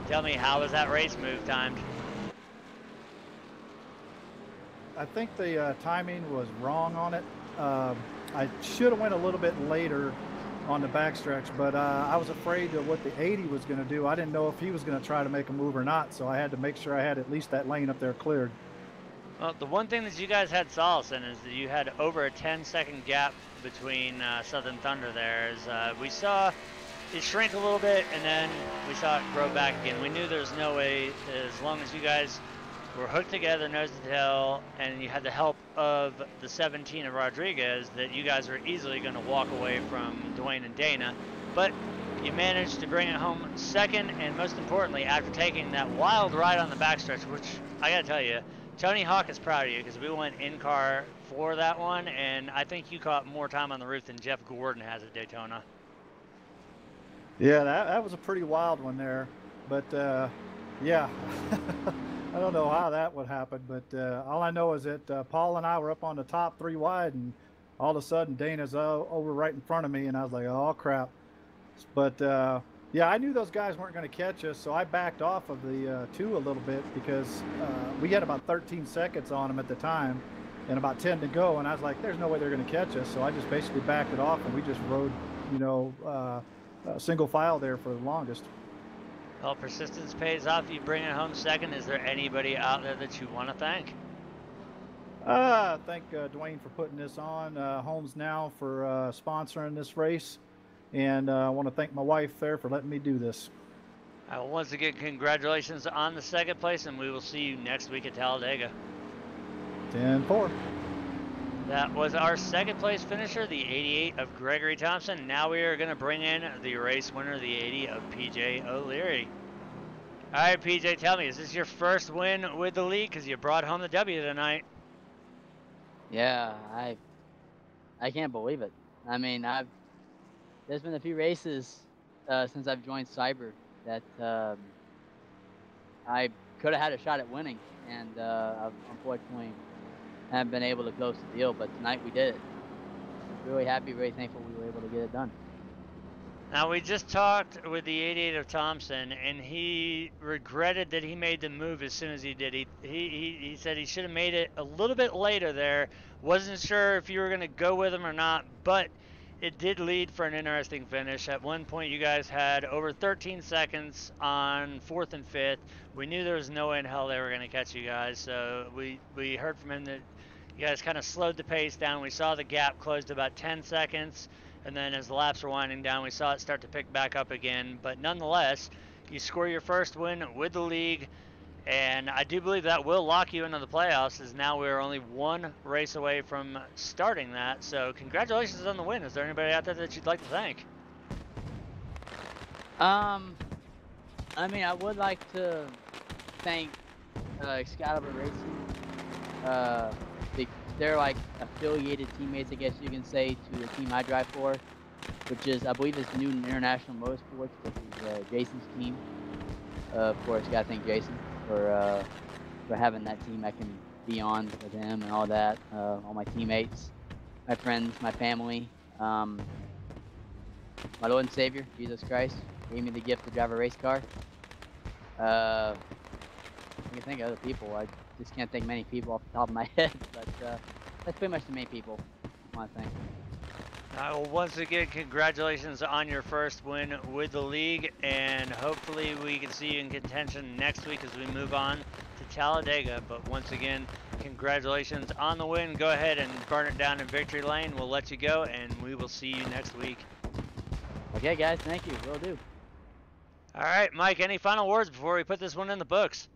Tell me, how was that race move timed? I think the timing was wrong on it. I should have went a little bit later on the backstretch, but I was afraid of what the 80 was going to do. I didn't know if he was going to try to make a move or not, so I had to make sure I had at least that lane up there cleared. Well, the one thing that you guys had solace in is that you had over a 10-second gap between Southern Thunder there. We saw it shrink a little bit, and then we saw it grow back again. We knew there was no way, as long as you guys were hooked together nose to tail, and you had the help of the 17 of Rodriguez, that you guys were easily going to walk away from Dwayne and Dana. But you managed to bring it home 2nd, and most importantly, after taking that wild ride on the backstretch, which I got to tell you, Tony Hawk is proud of you, because we went in-car for that one, and I think you caught more time on the roof than Jeff Gordon has at Daytona. Yeah, that was a pretty wild one there, but yeah, I don't know how that would happen, but all I know is that Paul and I were up on the top 3 wide, and all of a sudden Dana's over right in front of me, and I was like, oh crap. But yeah, I knew those guys weren't going to catch us, so I backed off of the 2 a little bit, because we had about 13 seconds on them at the time and about 10 to go, and I was like, there's no way they're going to catch us, so I just basically backed it off, and we just rode, you know, single file there for the longest. Well, persistence pays off. You bring it home 2nd. Is there anybody out there that you want to thank? Thank Dwayne for putting this on, Homes Now for sponsoring this race, and I want to thank my wife there for letting me do this. Once again, congratulations on the 2nd place, and we will see you next week at Talladega. 10-4. That was our 2nd place finisher, the 88 of Gregory Thompson. Now we are going to bring in the race winner, the 80 of PJ O'Leary. All right, PJ, tell me, is this your first win with the league? Because you brought home the W tonight. Yeah, I can't believe it. I mean, there's been a few races since I've joined Cyber that I could have had a shot at winning, and unfortunately haven't been able to close the deal, but tonight we did it. Really happy, very thankful we were able to get it done. Now, we just talked with the 88 of Thompson, and he regretted that he made the move as soon as he did. He said he should have made it a little bit later there. Wasn't sure if you were going to go with him or not, but it did lead for an interesting finish. At one point, you guys had over 13 seconds on 4th and 5th. We knew there was no way in hell they were going to catch you guys, so we heard from him that you guys kind of slowed the pace down. We saw the gap close to about 10 seconds, and then as the laps were winding down, we saw it start to pick back up again. But nonetheless, you score your first win with the league, and I do believe that will lock you into the playoffs, as now we're only 1 race away from starting that. So congratulations on the win. Is there anybody out there that you'd like to thank? I mean, I would like to thank Excalibur Racing. They're like affiliated teammates, I guess you can say, to the team I drive for, which is, I believe, it's Newton International Motorsports, which is Jason's team. Of course, gotta thank Jason for having that team I can be on with him and all that. All my teammates, my friends, my family, my Lord and Savior, Jesus Christ, gave me the gift to drive a race car. I can think of other people. just can't think many people off the top of my head, but that's pretty much the main people I want to thank. Well, once again, congratulations on your first win with the league, and hopefully we can see you in contention next week as we move on to Talladega. But once again, congratulations on the win. Go ahead and burn it down in victory lane. We'll let you go, and we will see you next week. Okay, guys, thank you. Will do. All right, Mike, any final words before we put this one in the books?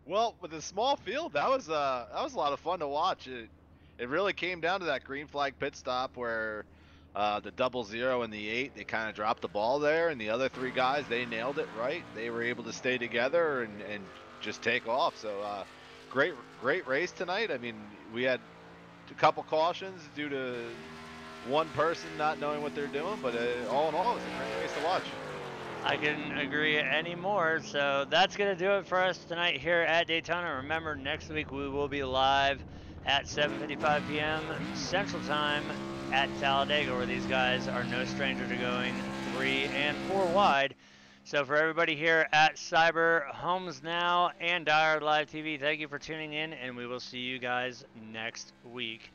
Well, with a small field, that was a lot of fun to watch. It really came down to that green flag pit stop where the 00 and the 8, they kind of dropped the ball there, and the other 3 guys, they nailed it right. They were able to stay together and just take off. So great race tonight. I mean, we had a couple cautions due to one person not knowing what they're doing, but all in all, it was a great race to watch. I couldn't agree any more. So that's going to do it for us tonight here at Daytona. Remember, next week we will be live at 7:55 p.m. Central Time at Talladega, where these guys are no stranger to going 3 and 4 wide. So for everybody here at Cyber Homes Now and Diehard Live TV, thank you for tuning in, and we will see you guys next week.